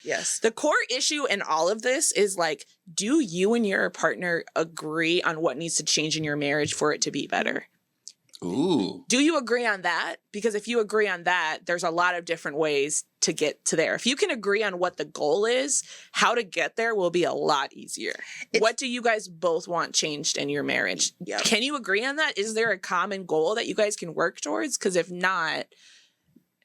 Yes. The core issue in all of this is like, do you and your partner agree on what needs to change in your marriage for it to be better? Ooh. Do you agree on that? Because if you agree on that, there's a lot of different ways to get to there. If you can agree on what the goal is, how to get there will be a lot easier. What do you guys both want changed in your marriage? Yep. Can you agree on that? Is there a common goal that you guys can work towards? Because if not,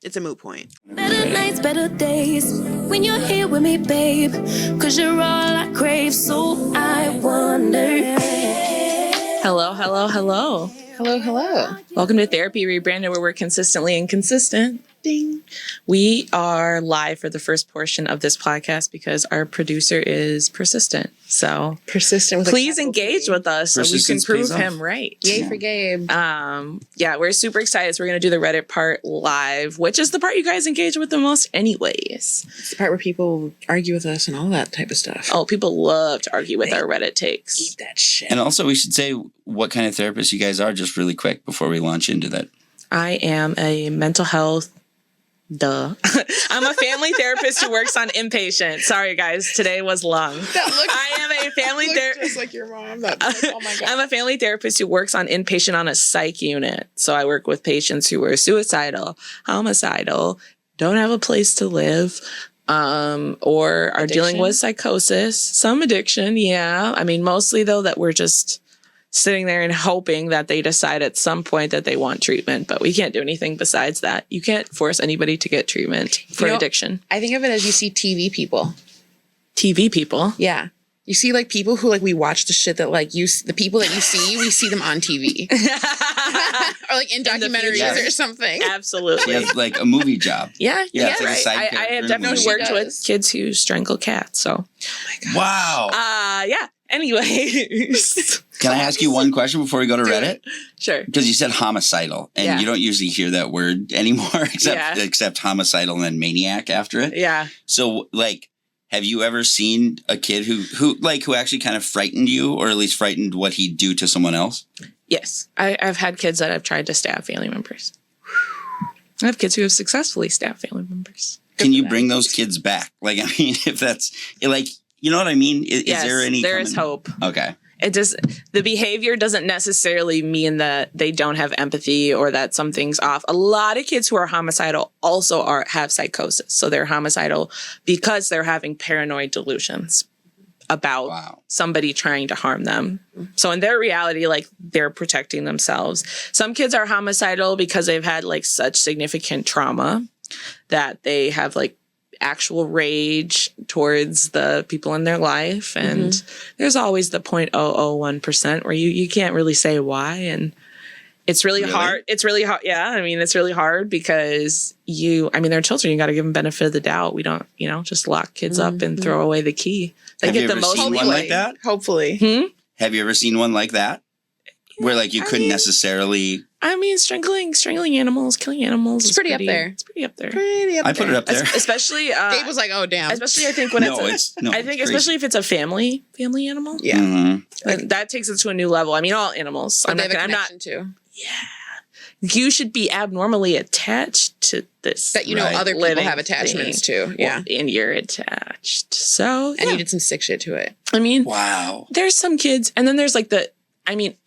it's a moot point. Better nights, better days, when you're here with me, babe, 'cause you're all I crave, so I wonder. hello. Hello, hello. Welcome to Therapy Rebranded, where we're consistently inconsistent. Ding. We are live for the first portion of this podcast because our producer is persistent. So Persistent with please engage with us so we can prove him right. Yay for Gabe. Yeah, we're super excited. So we're going to do the Reddit part live, which is the part you guys engage with the most anyways. It's the part where people argue with us and all that type of stuff. Oh, people love to argue with our Reddit takes. Eat that shit. And also, we should say what kind of therapist you guys are just really quick before we launch into that. I am a mental health I'm a family therapist who works on inpatient. Sorry, guys. Today was long. I am a family therapist. Just like your mom. Oh my God. I'm a family therapist who works on inpatient on a psych unit. So I work with patients who are suicidal, homicidal, don't have a place to live, or are dealing with psychosis, some addiction. Yeah. I mean, mostly though that we're just sitting there and hoping that they decide at some point that they want treatment, but we can't do anything besides that. You can't force anybody to get treatment for addiction. I think of it as you see TV people. TV people? Yeah. You see like people who like we watch the shit that like the people that you see, we see them on TV. Or like in documentaries or something. Absolutely. She has like a movie job. Yeah. It's like a side I character have in a definitely movie. worked with kids who strangle cats. So. Oh my God. Wow. Yeah. Anyways. Can I ask you one question before we go to Reddit? Sure. Because you said homicidal, and you don't usually hear that word anymore except homicidal and then maniac after it. Yeah. So, like, have you ever seen a kid who actually kind of frightened you, or at least frightened what he'd do to someone else? Yes. I've had kids that have tried to stab family members. I have kids who have successfully stabbed family members. Can you bring those kids back? Like, I mean, if that's like, you know what I mean? Is there any? There is hope. Okay. The behavior doesn't necessarily mean that they don't have empathy or that something's off. A lot of kids who are homicidal also have psychosis. So they're homicidal because they're having paranoid delusions about somebody trying to harm them. So in their reality, like they're protecting themselves. Some kids are homicidal because they've had like such significant trauma that they have like actual rage towards the people in their life. And there's always the 0.001% where you can't really say why. And it's really hard. It's really hard. Yeah. I mean, it's really hard because they're children. You got to give them benefit of the doubt. We don't, just lock kids up and throw away the key. They Have get you the ever most seen one like that? Hopefully. Have you ever seen one like that? Where like you couldn't necessarily... I mean, strangling animals, killing animals. It's pretty up there. It's pretty up there. I put it up there. Especially... Dave was like, oh, damn. Especially, I think, when especially if it's a family animal. Yeah. Mm-hmm. That takes it to a new level. I mean, all animals. I'm not... to. Yeah. You should be abnormally attached to this. That other people have attachments to. Yeah. And you're attached. So, and you did some sick shit to it. I mean... Wow. There's some kids... And then there's like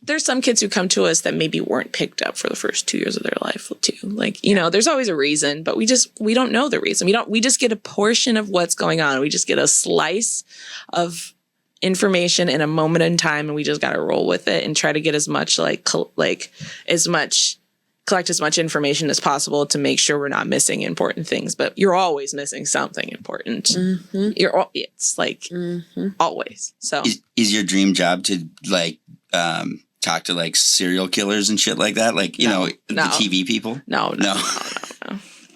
there's some kids who come to us that maybe weren't picked up for the first 2 years of their life too. Like, there's always a reason, but we don't know the reason. We just get a portion of what's going on. We just get a slice of information in a moment in time, and we just got to roll with it and try to get as much collect as much information as possible to make sure we're not missing important things. But you're always missing something important. Mm-hmm. It's like always. So is your dream job to like talk to like serial killers and shit like that? Like, the TV people? No.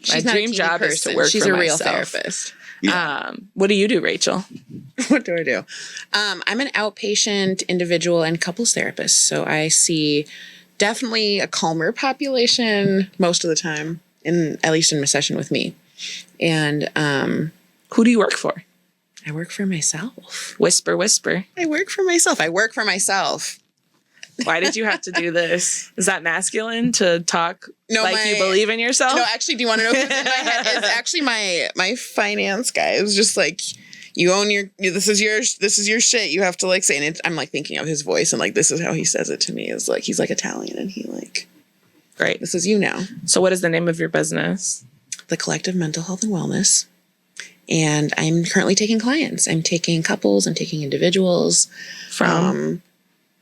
She's My dream job is to work She's for a real myself. therapist. Yeah. What do you do, Rachel? What do I do? I'm an outpatient individual and couples therapist. So I see definitely a calmer population most of the time, at least in a session with me. And who do you work for? I work for myself. Whisper. I work for myself. Why did you have to do this? Is that masculine to talk No, like you believe in yourself? No, actually, do you want to know what's in my head? It's actually my finance guy. It was just like, you own this is your shit. You have to like say, and I'm like thinking of his voice and like, this is how he says it to me. Is like, he's like Italian and he like, Great. this is you now. So what is the name of your business? The Collective Mental Health and Wellness. And I'm currently taking clients. I'm taking couples. I'm taking individuals from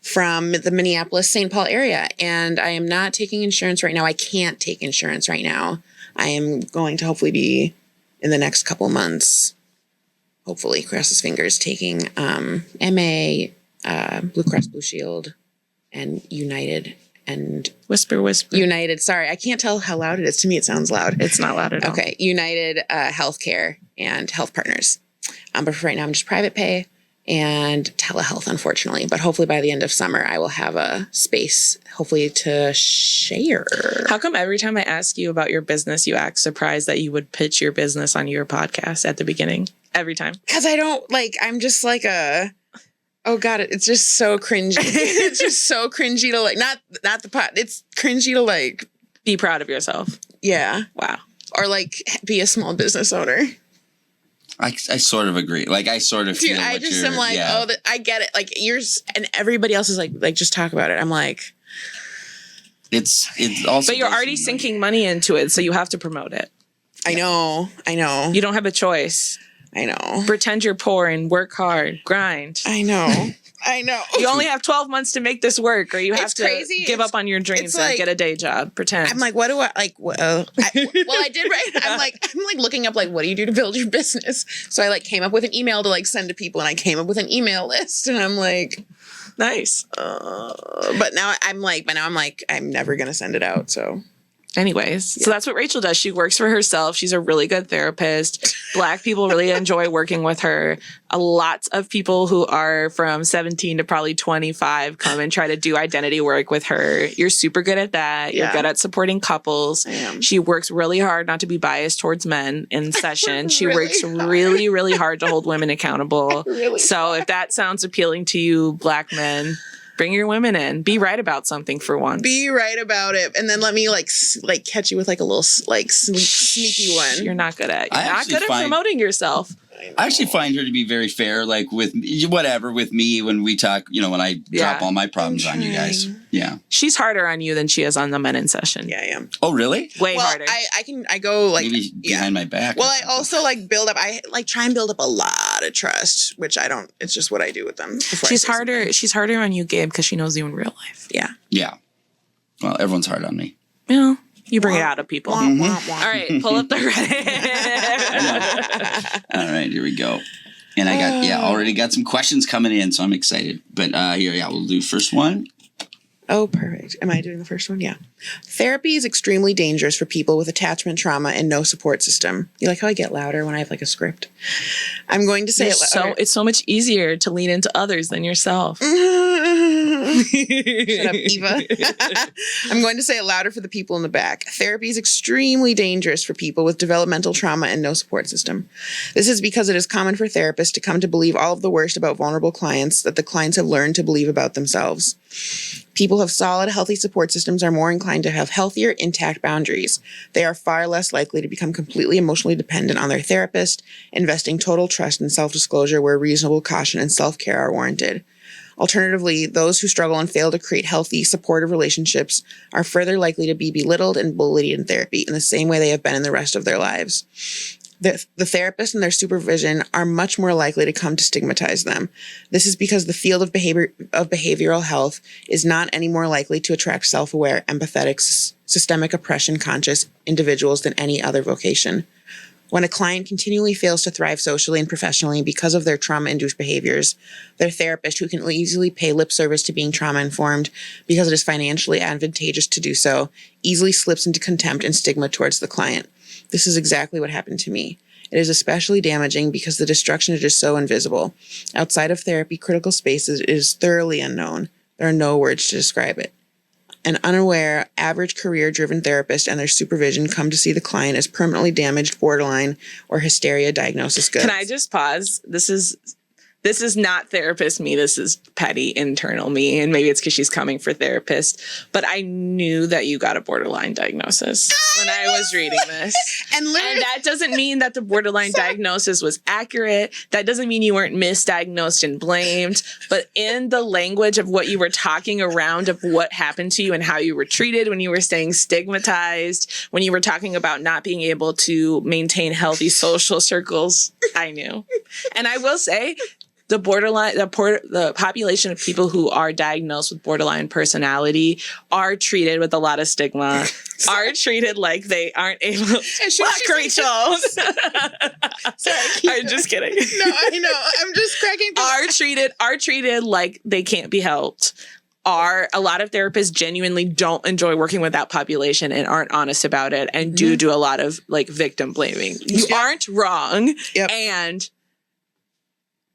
the Minneapolis-St. Paul area. And I am not taking insurance right now. I can't take insurance right now. I am going to hopefully be in the next couple months, hopefully, cross his fingers, taking MA, Blue Cross Blue Shield, and United. And Whisper. United. Sorry, I can't tell how loud it is. To me, it sounds loud. It's not loud at all. Okay. United Healthcare and Health Partners. But for right now, I'm just private pay and telehealth, unfortunately. But hopefully by the end of summer, I will have a space, hopefully, to share. How come every time I ask you about your business, you act surprised that you would pitch your business on your podcast at the beginning? Every time. Because I don't, like, I'm just like a... Oh God, it's just so cringy. It's just so cringy to like, not the pot. It's cringy to like be proud of yourself. Yeah. Wow. Or like be a small business owner. I sort of agree. Like I sort of feel. Dude, I what just you're, am like, yeah. I get it. Like yours and everybody else is like just talk about it. I'm like, It's also. But you're does already seem like- sinking money into it, so you have to promote it. I know. You don't have a choice. I know. Pretend you're poor and work hard, grind. I know. You only have 12 months to make this work, or you have It's to crazy. give up on your dreams and like- get a day job. Pretend. I'm like, what do I like? Well, I did right. I'm like looking up like, what do you do to build your business? So I like came up with an email to like send to people, and I came up with an email list, and I'm like, nice. but now I'm like, I'm never gonna send it out. So. Anyways, so that's what Rachel does. She works for herself. She's a really good therapist. Black people really enjoy working with her. A lot of people who are from 17 to probably 25 come and try to do identity work with her. You're super good at that. You're good at supporting couples. I am. She works really hard not to be biased towards men in session. She really works hard. really, really hard to hold women accountable. Really So if that sounds appealing to you, Black men, bring your women in. Be right about something for once. Be right about it, and then let me like catch you with like a little like sneaky one. You're not good at. I You're not actually good at find- promoting yourself. I actually find her to be very fair, like with me when we talk, when I drop all my problems on you guys. Yeah. She's harder on you than she is on the men in session. Yeah, I am. Oh, really? Way Well, harder. I go like Maybe behind my back. Well, I also like build up. I like try and build up a lot of trust, which I don't. It's just what I do with them. before I She's say harder. something. She's harder on you, Gabe, because she knows you in real life. Yeah. Yeah. Well, everyone's hard on me. Yeah, you bring it out of people. Wah, wah, wah. All right, pull up the Reddit. All right, here we go. And I already got some questions coming in, so I'm excited. But we'll do first one. Oh, perfect. Am I doing the first one? Yeah. Therapy is extremely dangerous for people with attachment trauma and no support system. You like how I get louder when I have like a script? I'm going to say it louder. It's so much easier to lean into others than yourself. Shut up, Eva. I'm going to say it louder for the people in the back. Therapy is extremely dangerous for people with developmental trauma and no support system. This is because it is common for therapists to come to believe all of the worst about vulnerable clients that the clients have learned to believe about themselves. People who have solid, healthy support systems are more inclined to have healthier, intact boundaries. They are far less likely to become completely emotionally dependent on their therapist, investing total trust and self-disclosure where reasonable caution and self-care are warranted. Alternatively, those who struggle and fail to create healthy, supportive relationships are further likely to be belittled and bullied in therapy in the same way they have been in the rest of their lives. The therapist and their supervision are much more likely to come to stigmatize them. This is because the field of behavioral health is not any more likely to attract self-aware, empathetic, systemic oppression-conscious individuals than any other vocation. When a client continually fails to thrive socially and professionally because of their trauma-induced behaviors, their therapist, who can easily pay lip service to being trauma-informed because it is financially advantageous to do so, easily slips into contempt and stigma towards the client. This is exactly what happened to me. It is especially damaging because the destruction is just so invisible. Outside of therapy, critical spaces, it is thoroughly unknown. There are no words to describe it. An unaware, average career-driven therapist and their supervision come to see the client as permanently damaged, borderline, or hysteria diagnosis goods. Can I just pause? This is This is not therapist me. This is petty internal me. And maybe it's because she's coming for therapist. But I knew that you got a borderline diagnosis when I was reading this. And that doesn't mean that the borderline diagnosis was accurate. That doesn't mean you weren't misdiagnosed and blamed. But in the language of what you were talking around of what happened to you and how you were treated when you were staying stigmatized, when you were talking about not being able to maintain healthy social circles, I knew. And I will say, the population of people who are diagnosed with borderline personality are treated with a lot of stigma, are treated like they aren't able. Fuck, Rachel. Sorry, I'm just kidding. No, I know. I'm just cracking. Are treated like they can't be helped. A lot of therapists genuinely don't enjoy working with that population and aren't honest about it, and do a lot of like victim blaming. You aren't wrong, and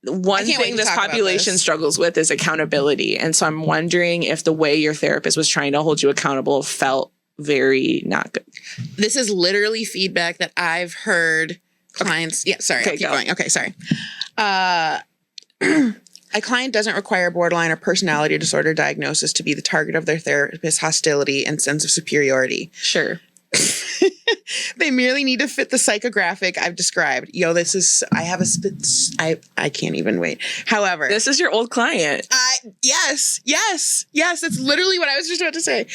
one thing this population struggles with is accountability. And so I'm wondering if the way your therapist was trying to hold you accountable felt very not good. This is literally feedback that I've heard clients. Okay. Yeah, sorry. Okay, I'll keep going. Okay, sorry. A client doesn't require borderline or personality disorder diagnosis to be the target of their therapist's hostility and sense of superiority. Sure. They merely need to fit the psychographic I've described. I can't even wait. However, this is your old client. Yes. That's literally what I was just about to say.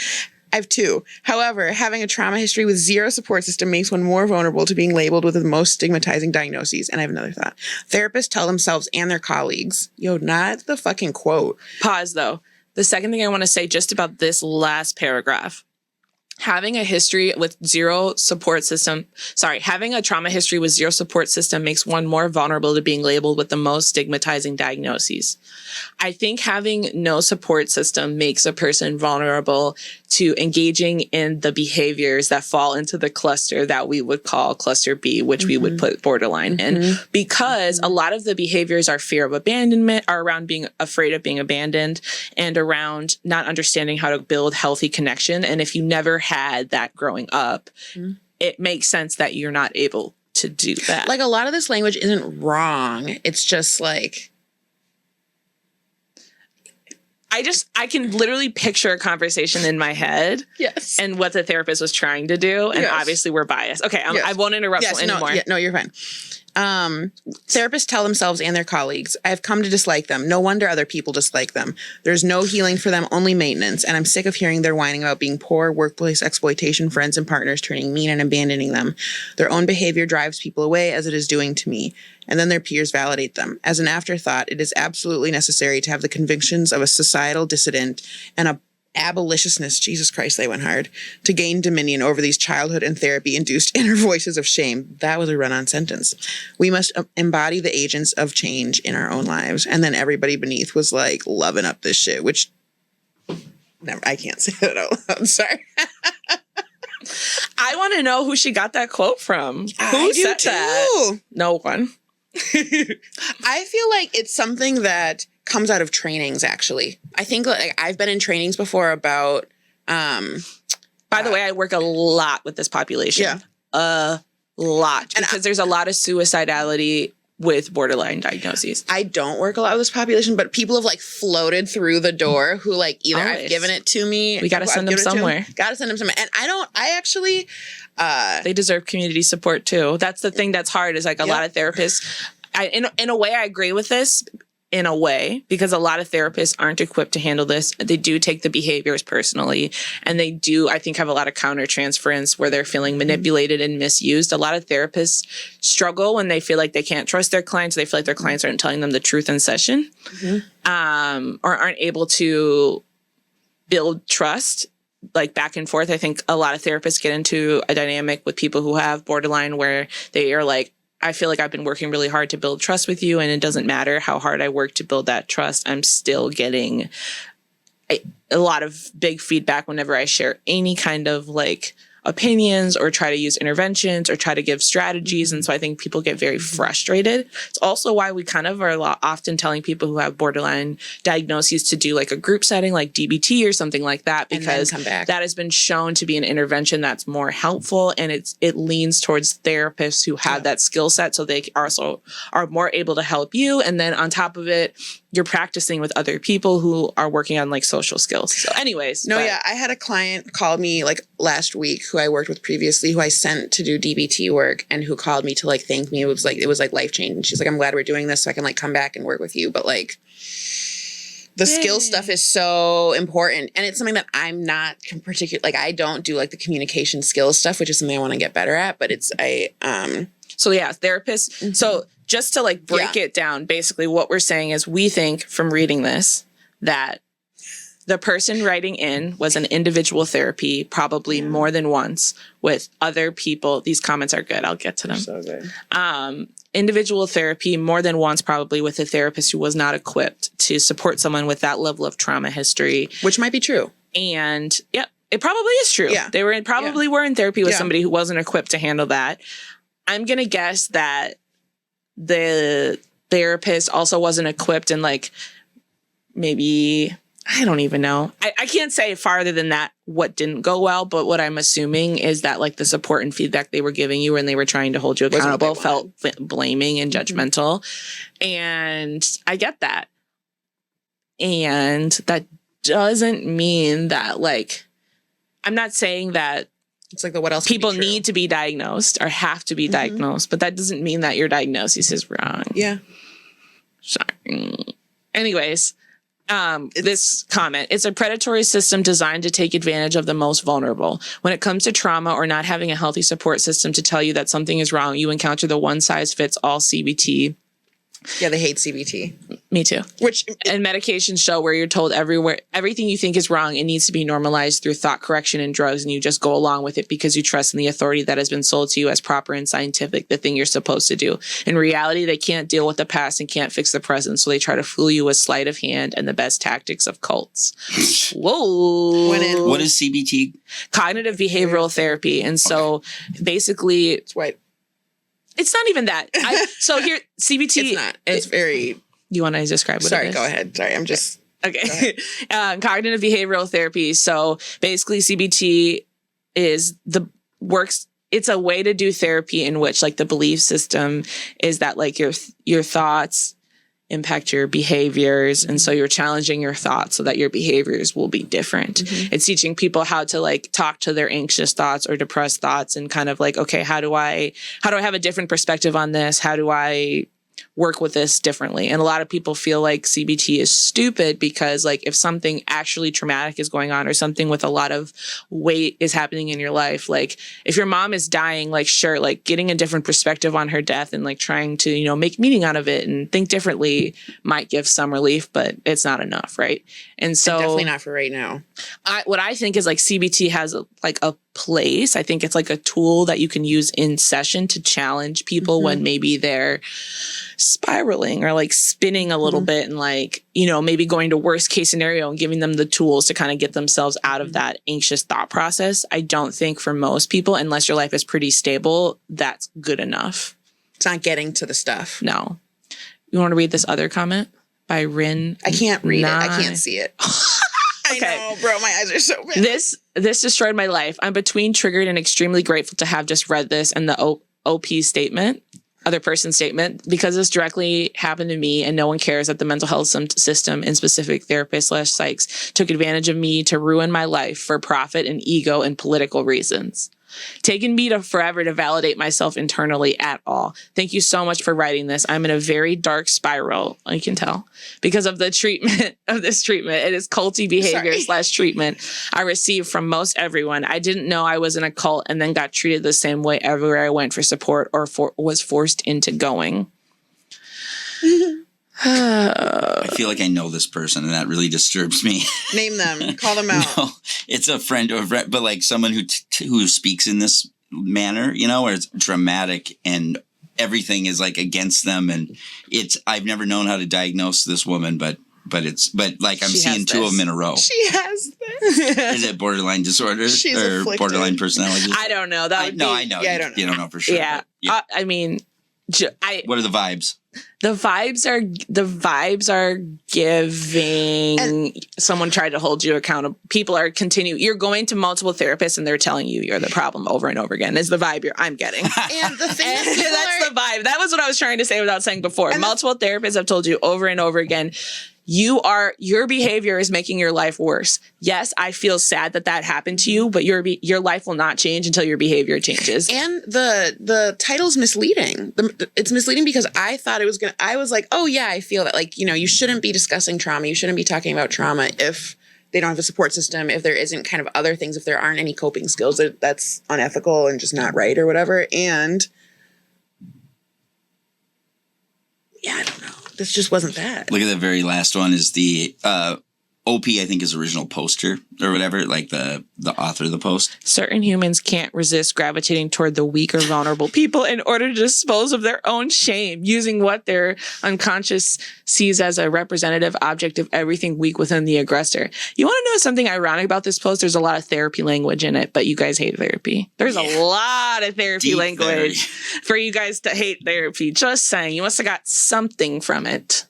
I have two. However, having a trauma history with zero support system makes one more vulnerable to being labeled with the most stigmatizing diagnoses. And I have another thought. Therapists tell themselves and their colleagues, not the fucking quote. Pause though. The second thing I want to say just about this last paragraph. Having a history with zero support system, having a trauma history with zero support system makes one more vulnerable to being labeled with the most stigmatizing diagnoses. I think having no support system makes a person vulnerable to engaging in the behaviors that fall into the cluster that we would call cluster B, which we would put borderline in, because a lot of the behaviors are fear of abandonment, are around being afraid of being abandoned and around not understanding how to build healthy connection. And if you never had that growing up, it makes sense that you're not able to do that. Like, a lot of this language isn't wrong. It's just like, I can literally picture a conversation in my head. Yes. And what the therapist was trying to do. And obviously we're biased. Okay. I won't interrupt anymore. No, you're fine. Therapists tell themselves and their colleagues, I've come to dislike them. No wonder other people dislike them. There's no healing for them, only maintenance. And I'm sick of hearing their whining about being poor, workplace exploitation, friends and partners turning mean and abandoning them. Their own behavior drives people away, as it is doing to me. And then their peers validate them. As an afterthought, it is absolutely necessary to have the convictions of a societal dissident and a abolitionist, Jesus Christ, they went hard, to gain dominion over these childhood and therapy-induced inner voices of shame. That was a run-on sentence. We must embody the agents of change in our own lives. And then everybody beneath was like loving up this shit, which never, I can't say that out loud. Sorry. I want to know who she got that quote from. Who said that? No one. I feel like it's something that comes out of trainings, actually. I think I've been in trainings before about by the way, I work a lot with this population. Yeah. A lot. Because there's a lot of suicidality with borderline diagnoses. I don't work a lot with this population, but people have floated through the door who either I've given it to me. We got to send them somewhere. Got to send them somewhere. And I actually they deserve community support too. That's the thing that's hard is a lot of therapists. In a way, I agree with this. In a way, because a lot of therapists aren't equipped to handle this. They do take the behaviors personally, and they do, I think, have a lot of countertransference where they're feeling manipulated and misused. A lot of therapists struggle when they feel like they can't trust their clients. They feel like their clients aren't telling them the truth in session, or aren't able to build trust, back and forth. I think a lot of therapists get into a dynamic with people who have borderline where they are like, I feel like I've been working really hard to build trust with you, and it doesn't matter how hard I work to build that trust. I'm still getting a lot of big feedback whenever I share any kind of opinions or try to use interventions or try to give strategies. And so I think people get very frustrated. It's also why we kind of are often telling people who have borderline diagnoses to do like a group setting like DBT or something like that, because that has been shown to be an intervention that's more helpful, and it leans towards therapists who have that skill set, so they also are more able to help you. And then on top of it, you're practicing with other people who are working on like social skills. So anyways. I had a client call me like last week who I worked with previously, who I sent to do DBT work, and who called me to like thank me. It was like life changing. She's like, I'm glad we're doing this so I can like come back and work with you. But like the skill stuff is so important. And it's something that I'm not particular, like I don't do like the communication skills stuff, which is something I want to get better at. But it's, so yeah, therapists. Mm-hmm. So just to like break it down, basically what we're saying is we think from reading this that the person writing in was an individual therapy, probably more than once with other people. These comments are good. I'll get to them. So good. Individual therapy more than once, probably with a therapist who was not equipped to support someone with that level of trauma history. Which might be true. And it probably is true. Yeah. They were in therapy with somebody who wasn't equipped to handle that. I'm going to guess that the therapist also wasn't equipped, and like maybe, I don't even know. I can't say farther than that what didn't go well, but what I'm assuming is that like the support and feedback they were giving you when they were trying to hold you accountable felt blaming and judgmental. And I get that. And that doesn't mean that like, I'm not saying that it's like the what else people need to be diagnosed or have to be diagnosed, but that doesn't mean that your diagnosis is wrong. Yeah. Sorry. Anyways, this comment, it's a predatory system designed to take advantage of the most vulnerable. When it comes to trauma or not having a healthy support system to tell you that something is wrong, you encounter the one size fits all CBT. Yeah, they hate CBT. Me too. And medications show where you're told everything you think is wrong, it needs to be normalized through thought correction and drugs, and you just go along with it because you trust in the authority that has been sold to you as proper and scientific, the thing you're supposed to do. In reality, they can't deal with the past and can't fix the present, so they try to fool you with sleight of hand and the best tactics of cults. Whoa. What is CBT? Cognitive behavioral therapy. And so basically... It's white. It's not even that. So here, CBT... It's not. It's very... You want to describe what it is? Go ahead. Sorry, I'm just... Okay. Cognitive behavioral therapy. So basically CBT is it's a way to do therapy in which like the belief system is that like your thoughts impact your behaviors. And so you're challenging your thoughts so that your behaviors will be different. Mm-hmm. It's teaching people how to like talk to their anxious thoughts or depressed thoughts and kind of like, okay, how do I have a different perspective on this? How do I work with this differently? And a lot of people feel like CBT is stupid because like if something actually traumatic is going on or something with a lot of weight is happening in your life, like if your mom is dying, like sure, like getting a different perspective on her death and like trying to, you know, make meaning out of it and think differently might give some relief, but it's not enough, right? And so definitely not for right now. What I think is like CBT has like a place. I think it's like a tool that you can use in session to challenge people when maybe they're spiraling or like spinning a little bit and like, you know, maybe going to worst case scenario and giving them the tools to kind of get themselves out of that anxious thought process. I don't think for most people, unless your life is pretty stable, that's good enough. It's not getting to the stuff. No. You want to read this other comment by Rin? I can't read it. I can't see it. Okay. I know, bro. My eyes are so bad. This destroyed my life. I'm between triggered and extremely grateful to have just read this and the OP statement, other person's statement, because this directly happened to me and no one cares that the mental health system and specific therapists / psychs took advantage of me to ruin my life for profit and ego and political reasons. Taken me to forever to validate myself internally at all. Thank you so much for writing this. I'm in a very dark spiral, I can tell, because of the treatment of this treatment. It is culty behavior / treatment I received from most everyone. I didn't know I was in a cult and then got treated the same way everywhere I went for support or was forced into going. I feel like I know this person, and that really disturbs me. Name them. Call them out. No, it's a friend or but like someone who speaks in this manner, you know, where it's dramatic and everything is like against them. And I've never known how to diagnose this woman, but but like I'm She seeing has two of this. them in a row. She has this. Is it borderline disorder She's or afflicted. borderline personality? I don't know. That would be, I know. Yeah, I don't know. You don't know for sure. Yeah. but I mean, what are the vibes? the vibes are giving someone tried to hold you accountable. People are you're going to multiple therapists and they're telling you you're the problem over and over again. Is the vibe I'm getting. And the thing is, people That's are- the vibe. That was what I was trying to say without saying before. Multiple therapists have told you over and over again, your behavior is making your life worse. Yes, I feel sad that happened to you, but your life will not change until your behavior changes. And the title's misleading. It's misleading because I thought I was like, oh yeah, I feel that, like, you shouldn't be discussing trauma. You shouldn't be talking about trauma if they don't have a support system, if there isn't kind of other things, if there aren't any coping skills, that's unethical and just not right or whatever. And yeah, I don't know. This just wasn't that. Look at the very last one is the OP, I think, is original poster or whatever, like the author of the post. Certain humans can't resist gravitating toward the weak or vulnerable people in order to dispose of their own shame, using what their unconscious sees as a representative object of everything weak within the aggressor. You want to know something ironic about this post? There's a lot of therapy language in it, but you guys hate therapy. There's a lot of therapy Deep language for you guys to hate therapy. Just saying, you must have got something from it.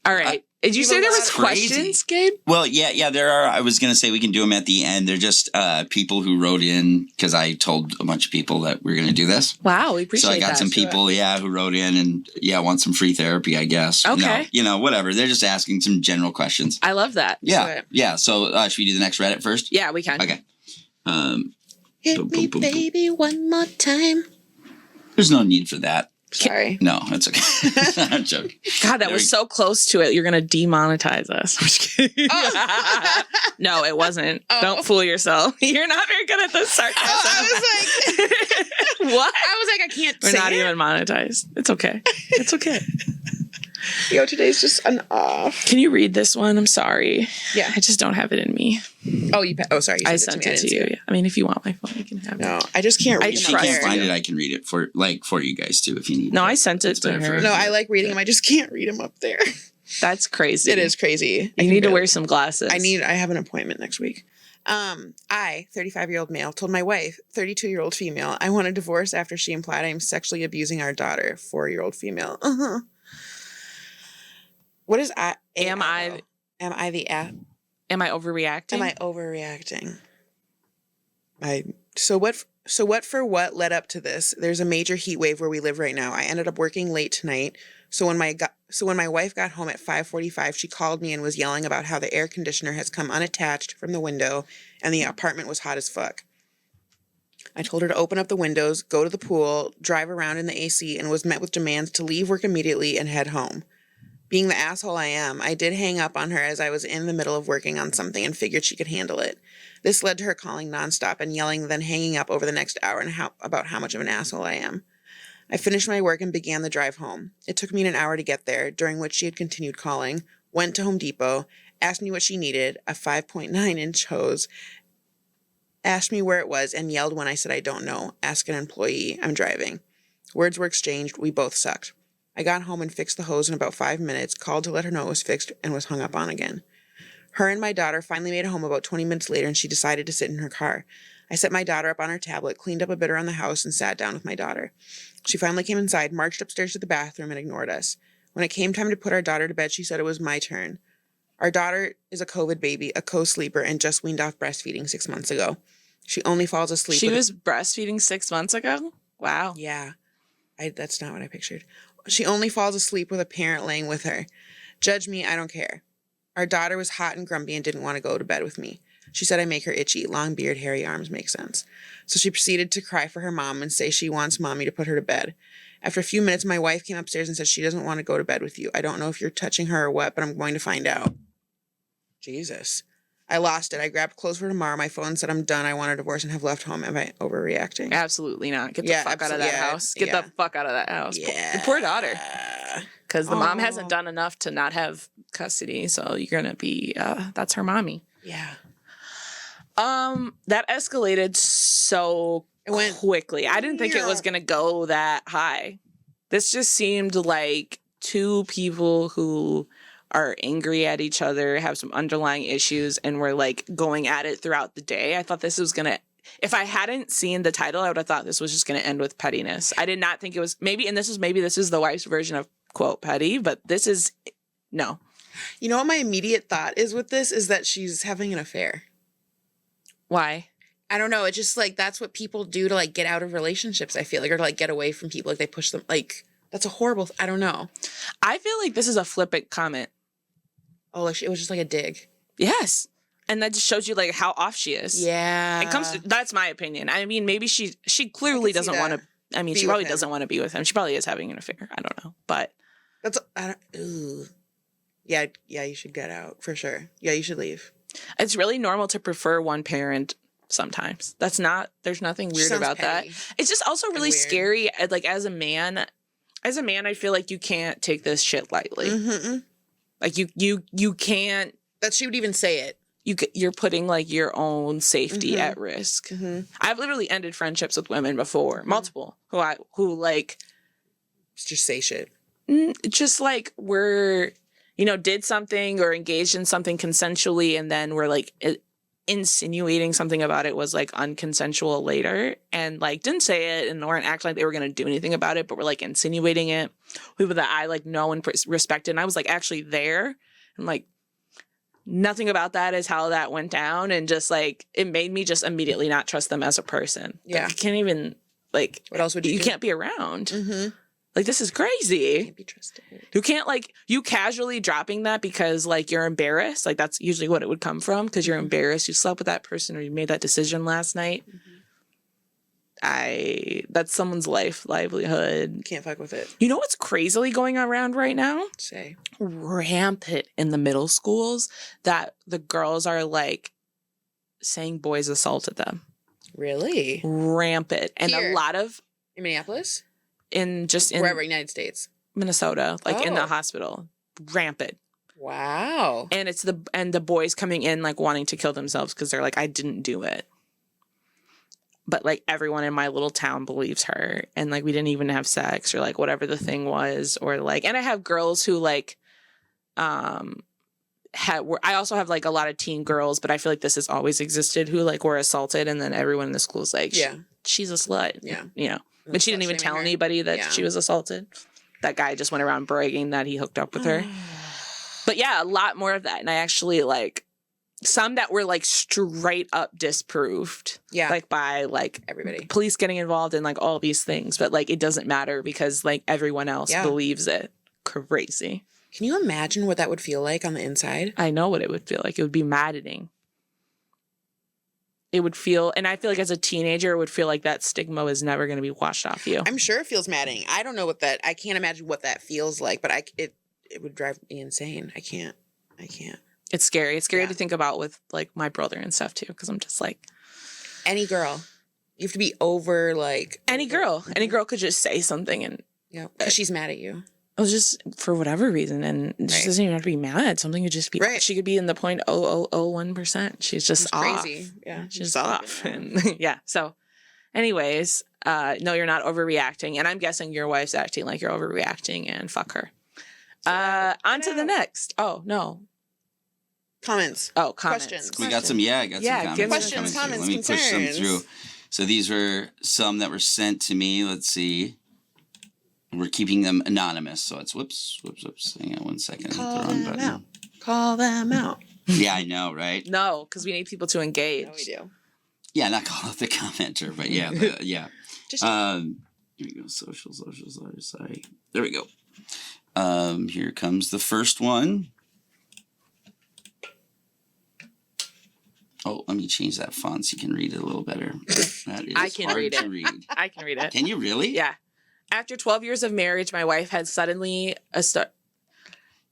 All right. Did you say there was Crazy. questions, Gabe? Well, yeah, there are. I was going to say we can do them at the end. They're just people who wrote in because I told a bunch of people that we are going to do this. Wow, we appreciate So I got that. some people, who wrote in and want some free therapy, I guess. Okay. No, whatever. They're just asking some general questions. I love that. Yeah. So should we do the next Reddit first? Yeah, we can. Okay. Hit me, baby, one more time. There's no need for that. Sorry. No, that's okay. I'm joking. God, that was so close to it. You're going to demonetize us. I'm just kidding. Oh. No, it wasn't. Don't fool yourself. You're not very good at this sarcasm. I was like, what? I was like, I can't We're say not it. even monetized. It's okay. It's okay. Yo, today's just an off. Can you read this one? I'm sorry. Yeah. I just don't have it in me. Oh, sorry. You I sent sent it to you. Yeah. I mean, if you want my phone, you can have it. No, I just can't read If them she up can't there. find it, I can read it for you guys too if you need. No, I sent it to better her. for- No, I like reading them. I just can't read them up there. That's crazy. It is crazy. You need to wear some glasses. I have an appointment next week. I, 35-year-old male, told my wife, 32-year-old female, I want a divorce after she implied I am sexually abusing our daughter, 4-year-old female. What is I? Am I overreacting? Am I overreacting? So what for what led up to this? There's a major heat wave where we live right now. I ended up working late tonight. So when my wife got home at 5:45, she called me and was yelling about how the air conditioner has come unattached from the window and the apartment was hot as fuck. I told her to open up the windows, go to the pool, drive around in the AC, and was met with demands to leave work immediately and head home. Being the asshole I am, I did hang up on her as I was in the middle of working on something and figured she could handle it. This led to her calling nonstop and yelling, then hanging up over the next hour and about how much of an asshole I am. I finished my work and began the drive home. It took me an hour to get there, during which she had continued calling, went to Home Depot, asked me what she needed, a 5.9-inch hose, asked me where it was, and yelled when I said I don't know, ask an employee, I'm driving. Words were exchanged, we both sucked. I got home and fixed the hose in about 5 minutes, called to let her know it was fixed, and was hung up on again. Her and my daughter finally made it home about 20 minutes later, and she decided to sit in her car. I set my daughter up on her tablet, cleaned up a bit around the house, and sat down with my daughter. She finally came inside, marched upstairs to the bathroom, and ignored us. When it came time to put our daughter to bed, she said it was my turn. Our daughter is a COVID baby, a co-sleeper, and just weaned off breastfeeding 6 months ago. She only falls asleep. She was breastfeeding 6 months ago? Wow. Yeah. That's not what I pictured. She only falls asleep with a parent laying with her. Judge me, I don't care. Our daughter was hot and grumpy and didn't want to go to bed with me. She said I make her itchy. Long beard, hairy arms make sense. So she proceeded to cry for her mom and say she wants mommy to put her to bed. After a few minutes, my wife came upstairs and said she doesn't want to go to bed with you. I don't know if you're touching her or what, but I'm going to find out. Jesus. I lost it. I grabbed clothes for tomorrow. My phone said I'm done. I want a divorce and have left home. Am I overreacting? Absolutely not. Get the fuck out of that house. Get the fuck out of that house. Yeah. Your poor daughter. Because the mom hasn't done enough to not have custody. So you're going to be, that's her mommy. Yeah. That escalated so quickly. I didn't think it was going to go that high. This just seemed like two people who are angry at each other, have some underlying issues, and we're like going at it throughout the day. I thought this was going to, if I hadn't seen the title, I would have thought this was just going to end with pettiness. I did not think it was maybe this is the wife's version of quote petty, but this is no. You know what my immediate thought is with this is that she's having an affair. Why? I don't know. It's just like that's what people do to like get out of relationships, I feel like, or to like get away from people. Like they push them. Like that's a horrible. I don't know. I feel like this is a flippant comment. Oh, like it was just like a dig. Yes. And that just shows you like how off she is. Yeah. It comes to, that's my opinion. I mean, maybe she clearly doesn't want to, I mean, she probably doesn't want to be with him. She probably is having an affair. I don't know. But that's, yeah, you should get out for sure. Yeah, you should leave. It's really normal to prefer one parent sometimes. There's nothing weird about petty. That. It's just also really scary. Like as a man, I feel like you can't take this shit lightly. Mm-hmm. Like you can't. That she would even say it. You're putting like your own safety at risk. Mm-hmm. I've literally ended friendships with women before, multiple, who like just say shit. Just like we're, did something or engaged in something consensually, and then we're like insinuating something about it was like unconsensual later, and like didn't say it and weren't acting like they were going to do anything about it, but we're like insinuating it. People that I like know and respected, and I was like actually there, and like nothing about that is how that went down, and just like it made me just immediately not trust them as a person. Yeah, like, you can't even like. What else would you? You can't be around. Mm-hmm. Like this is crazy. Can't be trusted. You can't like you casually dropping that because like you're embarrassed. Like that's usually what it would come from because you're embarrassed. You slept with that person or you made that decision last night. Mm-hmm. That's someone's livelihood. Can't fuck with it. You know what's crazily going around right now? Say rampant in the middle schools that the girls are like saying boys assaulted them. Really? Rampant. And Here. A lot of in Minneapolis? In wherever, United States. Minnesota, like in the hospital. Rampant. Wow. And it's the boys coming in like wanting to kill themselves because they're like, I didn't do it. But like everyone in my little town believes her. And like we didn't even have sex or like whatever the thing was. Or like, and I have girls who like I also have like a lot of teen girls, but I feel like this has always existed who like were assaulted, and then everyone in the school is like, she's a slut. Yeah. But she didn't even tell anybody that she was assaulted. That guy just went around bragging that he hooked up with her. But yeah, a lot more of that. And I actually like some that were like straight up disproved. Yeah. Like by like everybody. Police getting involved in like all these things. But like it doesn't matter because like everyone else believes it. Crazy. Can you imagine what that would feel like on the inside? I know what it would feel like. It would be maddening. It would feel, and I feel like as a teenager, it would feel like that stigma is never going to be washed off you. I'm sure it feels maddening. I don't know I can't imagine what that feels like, but it would drive me insane. I can't. It's scary. It's scary to think about with like my brother and stuff too, because I'm just like. Any girl. You have to be over like. Any girl. Any girl could just say something and. Yeah, because she's mad at you. It was just for whatever reason, and she doesn't even have to be mad. Something could just be. Right. She could be in the 0.0001%. She's just off. Crazy. Yeah, she's off. And yeah. So, anyways, no, you're not overreacting, and I'm guessing your wife's acting like you're overreacting, and fuck her. On to the next. Oh no. Comments. Oh, comments. Questions. We got some. I got some comments. Questions, comments, Let me concerns. push some through. So these were some that were sent to me. Let's see. We're keeping them anonymous, so it's whoops. Hang on one second. Call them out. Call them out. Yeah, I know, right? No, because we need people to engage. No, we do. Yeah, not call out the commenter, but yeah, yeah. Just here we go. Social site. There we go. Here comes the first one. Oh, let me change that font so you can read it a little better. That is I can hard read to it. read. I can read it. Can you really? Yeah. After 12 years of marriage, my wife had suddenly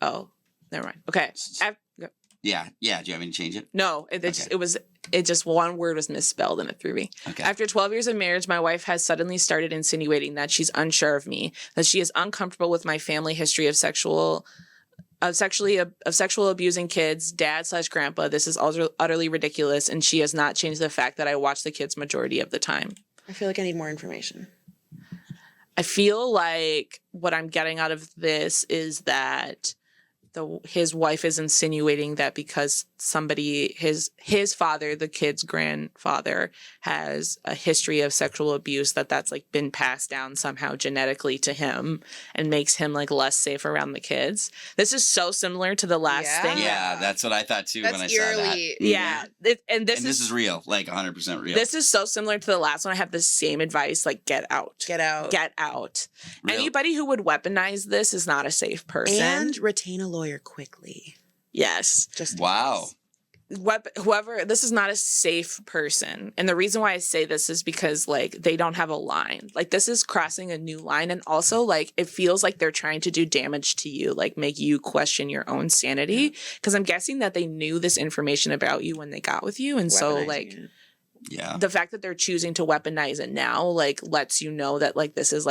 Oh, never mind. Okay. Yeah. Do you have me to change it? No, it just one word was misspelled and it threw me. Okay. After 12 years of marriage, my wife has suddenly started insinuating that she's unsure of me, that she is uncomfortable with my family history of sexual abusing kids, dad/grandpa. This is utterly ridiculous, and she has not changed the fact that I watch the kids majority of the time. I feel like I need more information. I feel like what I'm getting out of this is that his wife is insinuating that because somebody, his father, the kid's grandfather, has a history of sexual abuse, that's like been passed down somehow genetically to him and makes him like less safe around the kids. This is so similar to the last thing. Yeah, that's what I thought too when I saw eerily, that. Yeah. And this is real, like 100% real. This is so similar to the last one. I have the same advice, like get out. Get out. Get out. Real. Anybody who would weaponize this is not a safe person. And retain a lawyer quickly. Yes. Just wow. Whoever, this is not a safe person. And the reason why I say this is because like they don't have a line. Like this is crossing a new line. And also like it feels like they're trying to do damage to you, like make you question your own sanity. Because I'm guessing that they knew this information about you when they got with you. And so like yeah, the fact that they're choosing to weaponize it now like lets you know that like this is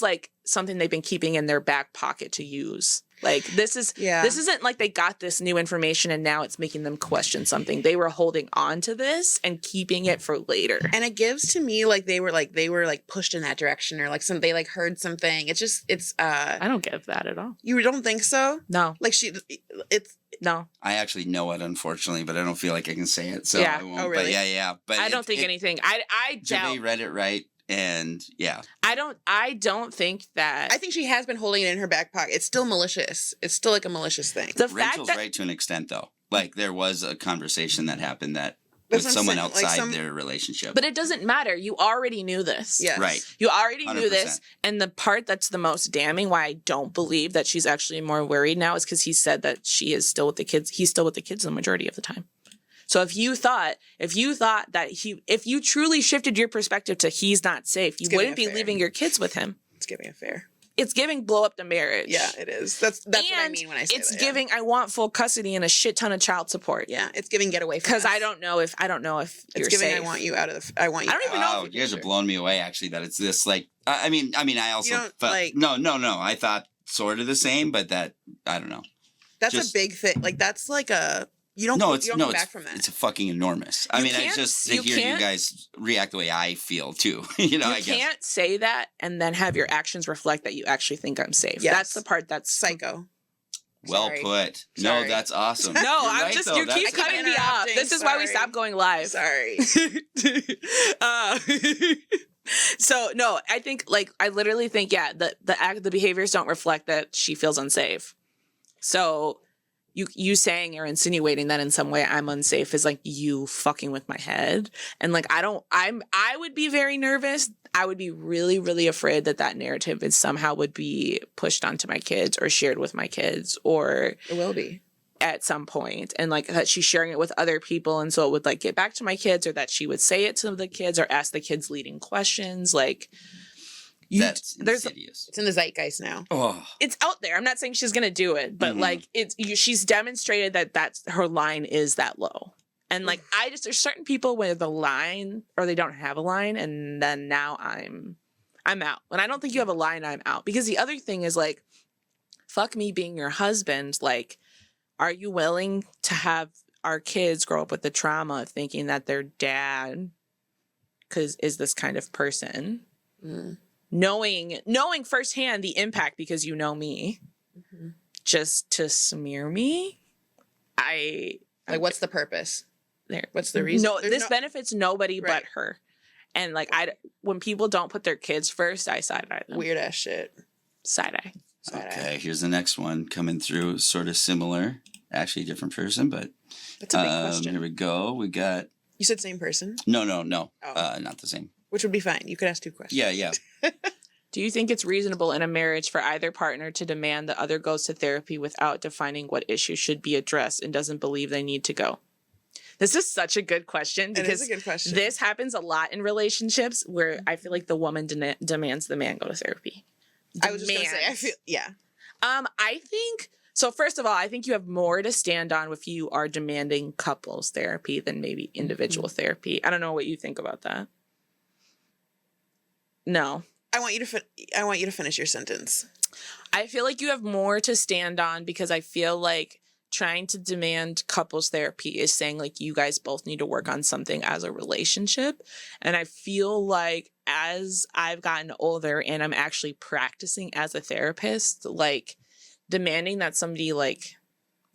like something they've been keeping in their back pocket to use. Like this isn't like they got this new information and now it's making them question something. They were holding on to this and keeping it for later. And it gives to me like they were pushed in that direction, or like they like heard something. I don't get that at all. You don't think so? No. Like no. I actually know it, unfortunately, but I don't feel like I can say it, so yeah. I won't. Oh, really? But yeah. But I don't think anything. I doubt. Janae read it right, and yeah. I don't think that. I think she has been holding it in her back pocket. It's still malicious. It's still like a malicious thing. The fact Rachel's that, right to an extent, though. Like there was a conversation that happened that That's with what I'm someone saying, like outside their relationship. but it doesn't matter. You already knew this. Yes. Right. You already knew 100%. this. And the part that's the most damning, why I don't believe that she's actually more worried now, is because he said that she is still with the kids. He's still with the kids the majority of the time. So if you thought that if you truly shifted your perspective to he's not safe, you wouldn't be leaving your kids with him. It's giving a fair. It's giving blow up the marriage. Yeah, it is. That's what I mean when I say it's that. giving I want full custody and a shit ton of child support. Yeah, it's giving get away from Because us. I don't know if It's you're giving safe. I want you out of the. I want you. I don't even know. Oh, you guys are blowing me away. Actually, that it's this like. I mean, I also You don't, felt like- no. I thought sort of the same, but that I don't know. That's just- a big thing. Like that's like a. You don't. No, you don't come back from that. It's fucking enormous. I mean, I can't- just to you hear you can't- guys react the way I feel too. You know, You I guess. can't say that and then have your actions reflect that you actually think I'm safe. Yes. That's the part that's Psycho. Well Sorry. put. Sorry. No, that's awesome. No, You're I'm right, just though. you That's keep good. cutting me off. interrupting. This is why we Sorry. stopped going live. Sorry. Uh, so no, I think like I literally think the behaviors don't reflect that she feels unsafe. So you saying or insinuating that in some way I'm unsafe is like you fucking with my head. And like I would be very nervous. I would be really, really afraid that narrative is somehow would be pushed onto my kids or shared with my kids or It will be. at some point, and like that she's sharing it with other people, and so it would like get back to my kids, or that she would say it to the kids or ask the kids leading questions. Like That's there's insidious. It's in the zeitgeist now. Oh, it's out there. I'm not saying she's gonna do it, but like she's demonstrated that her line is that low. And like there's certain people where the line or they don't have a line, and then now I'm out. When I don't think you have a line, I'm out. Because the other thing is like, fuck me being your husband. Like, are you willing to have our kids grow up with the trauma of thinking that their dad is this kind of person? Knowing firsthand the impact because you know me, just to smear me, What's the purpose? there. What's the reason? No, There's this benefits nobody Right. but her. And like when people don't put their kids first, I side eye them. Weird ass shit. Side eye. okay. Here's the next one coming through, sort of similar. Actually, a different person, but That's a big question. here we go. We got You said same person, no, Oh. not the same. which would be fine. You could ask two questions. Yeah. Do you think it's reasonable in a marriage for either partner to demand the other goes to therapy without defining what issues should be addressed and doesn't believe they need to go? This is such a good question It because is a good question. this happens a lot in relationships where I feel like the woman demands the man go to therapy. I was just gonna say. I Demands. feel I think so. First of all, I think you have more to stand on if you are demanding couples therapy than maybe individual therapy. I don't know what you think about that. No, I want you to finish your sentence. I feel like you have more to stand on because I feel like trying to demand couples therapy is saying like you guys both need to work on something as a relationship. And I feel like as I've gotten older and I'm actually practicing as a therapist, like demanding that somebody like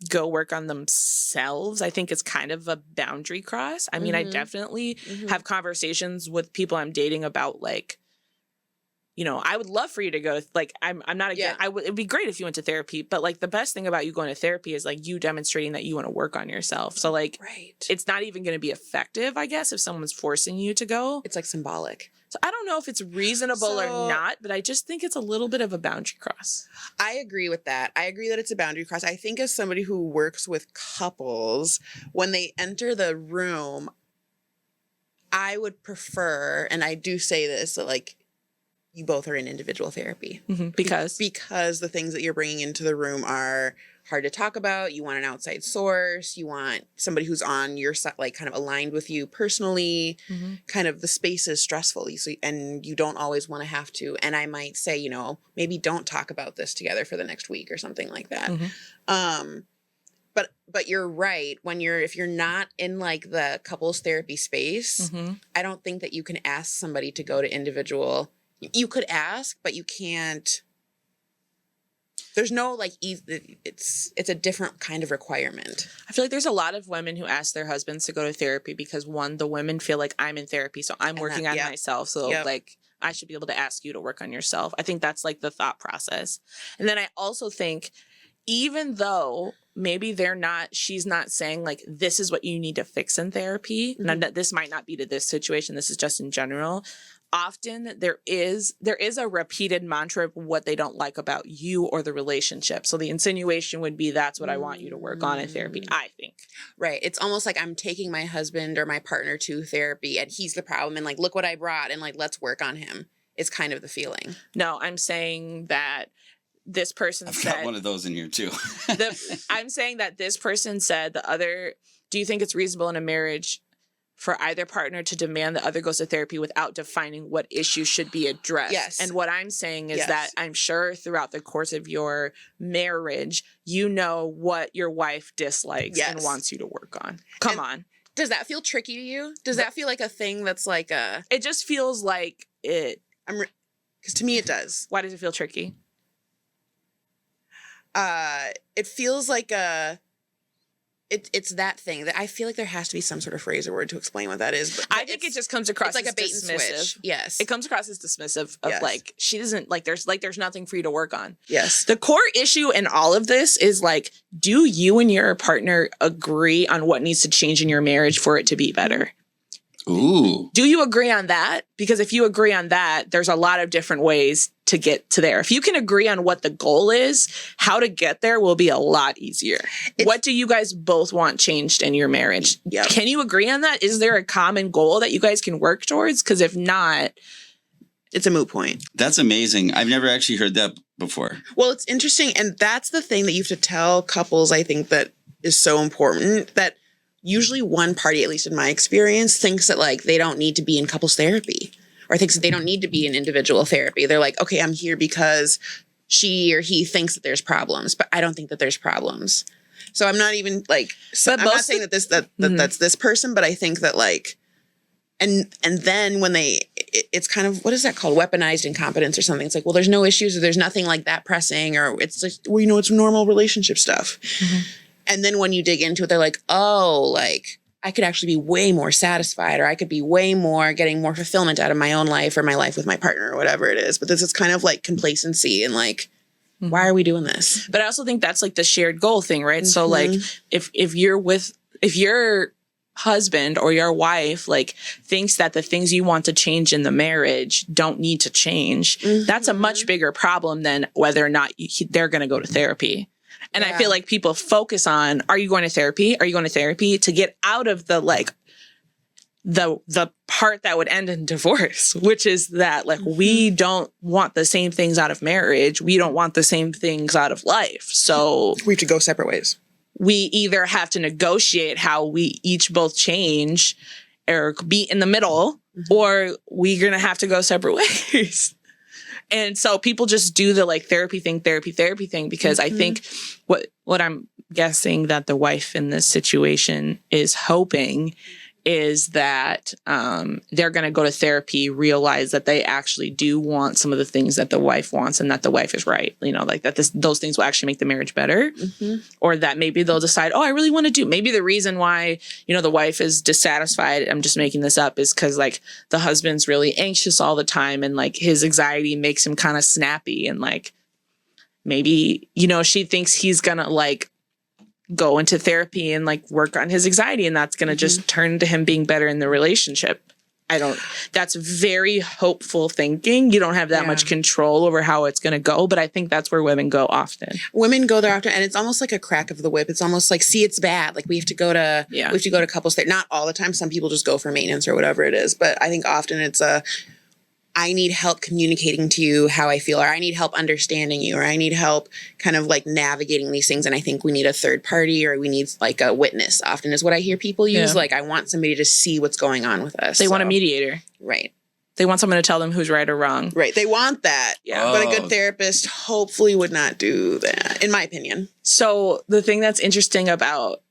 go work on themselves, I think is kind of a boundary cross. I mean, I definitely have conversations with people I'm dating about like, you know, I would love for you to go, like, I'm not again, it'd be great if you went to therapy, but like the best thing about you going to therapy is like you demonstrating that you want to work on yourself. So like, it's not even going to be effective, I guess, if someone's forcing you to go. It's like symbolic. So I don't know if it's reasonable or not, but I just think it's a little bit of a boundary cross. I agree with that. I agree that it's a boundary cross. I think as somebody who works with couples, when they enter the room, I would prefer, and I do say this, that like you both are in individual therapy. Because the things that you're bringing into the room are hard to talk about. You want an outside source. You want somebody who's on your side, like kind of aligned with you personally. Kind of the space is stressful, and you don't always want to have to. And I might say, you know, maybe don't talk about this together for the next week or something like that. But you're right. If you're not in like the couples therapy space, I don't think that you can ask somebody to go to individual. You could ask, but you can't. There's no like it's a different kind of requirement. I feel like there's a lot of women who ask their husbands to go to therapy because one, the women feel like I'm in therapy, so I'm working on myself. So like I should be able to ask you to work on yourself. I think that's like the thought process. And then I also think even though maybe she's not saying like, this is what you need to fix in therapy. And this might not be to this situation. This is just in general. Often there is a repeated mantra of what they don't like about you or the relationship. So the insinuation would be, that's what I want you to work on in therapy, I think. Right. It's almost like I'm taking my husband or my partner to therapy and he's the problem. And like, look what I brought and like, let's work on him. It's kind of the feeling. No, I'm saying that this person said. I've got one of those in here too. I'm saying that this person said do you think it's reasonable in a marriage for either partner to demand the other goes to therapy without defining what issues should be addressed? Yes. And what I'm saying is that I'm sure throughout the course of your marriage, you know what your wife dislikes and wants you to work on. Come on. Does that feel tricky to you? Does that feel like a thing that's like a... It just feels like it... Because to me it does. Why does it feel tricky? It feels like it's that thing that I feel like there has to be some sort of phrase or word to explain what that is. But I think it just comes across like as a bait dismissive. And switch. Yes. It comes across as dismissive of like, she doesn't there's nothing for you to work on. Yes. The core issue in all of this is like, do you and your partner agree on what needs to change in your marriage for it to be better? Ooh. Do you agree on that? Because if you agree on that, there's a lot of different ways to get to there. If you can agree on what the goal is, how to get there will be a lot easier. What do you guys both want changed in your marriage? Yep. Can you agree on that? Is there a common goal that you guys can work towards? Because if not, it's a moot point. That's amazing. I've never actually heard that before. Well, it's interesting. And that's the thing that you have to tell couples, I think, that is so important, that usually one party, at least in my experience, thinks that like they don't need to be in couples therapy or thinks that they don't need to be in individual therapy. They're like, okay, I'm here because she or he thinks that there's problems, but I don't think that there's problems. So I'm not even like, I'm not saying that that's this person, but I think that like, and then when it's kind of, what is that called? Weaponized incompetence or something. It's like, well, there's no issues or there's nothing like that pressing, or it's like, well, you know, it's normal relationship stuff. And then when you dig into it, they're like, oh, like I could actually be way more satisfied, or I could be way more getting more fulfillment out of my own life or my life with my partner or whatever it is. But this is kind of like complacency and like, why are we doing this? But I also think that's like the shared goal thing, right? So like if your husband or your wife like thinks that the things you want to change in the marriage don't need to change, that's a much bigger problem than whether or not they're going to go to therapy. And I feel like people focus on, are you going to therapy? Are you going to therapy? To get out of the like the part that would end in divorce, which is that like we don't want the same things out of marriage. We don't want the same things out of life. So we have to go separate ways. We either have to negotiate how we each both change or be in the middle, or we're going to have to go separate ways. And so people just do the like therapy thing because I think what I'm guessing that the wife in this situation is hoping is that they're going to go to therapy, realize that they actually do want some of the things that the wife wants and that the wife is right. You know, like that those things will actually make the marriage better. Or that maybe they'll decide, oh, I really want to do. Maybe the reason why, you know, the wife is dissatisfied, I'm just making this up, is because like the husband's really anxious all the time and like his anxiety makes him kind of snappy. And like maybe, you know, she thinks he's going to like go into therapy and like work on his anxiety, and that's going to just turn to him being better in the relationship. That's very hopeful thinking. You don't have that much control over how it's going to go, but I think that's where women go often. Women go there often, and it's almost like a crack of the whip. It's almost like, see, it's bad. Like we have to go to couples therapy. Not all the time. Some people just go for maintenance or whatever it is, but I think often it's I need help communicating to you how I feel, or I need help understanding you, or I need help kind of like navigating these things. And I think we need a third party, or we need like a witness often is what I hear people use. Like I want somebody to see what's going on with us. They want a mediator. Right. They want someone to tell them who's right or wrong. Right. They want that. Yeah. But a good therapist hopefully would not do that, in my opinion. So the thing that's interesting about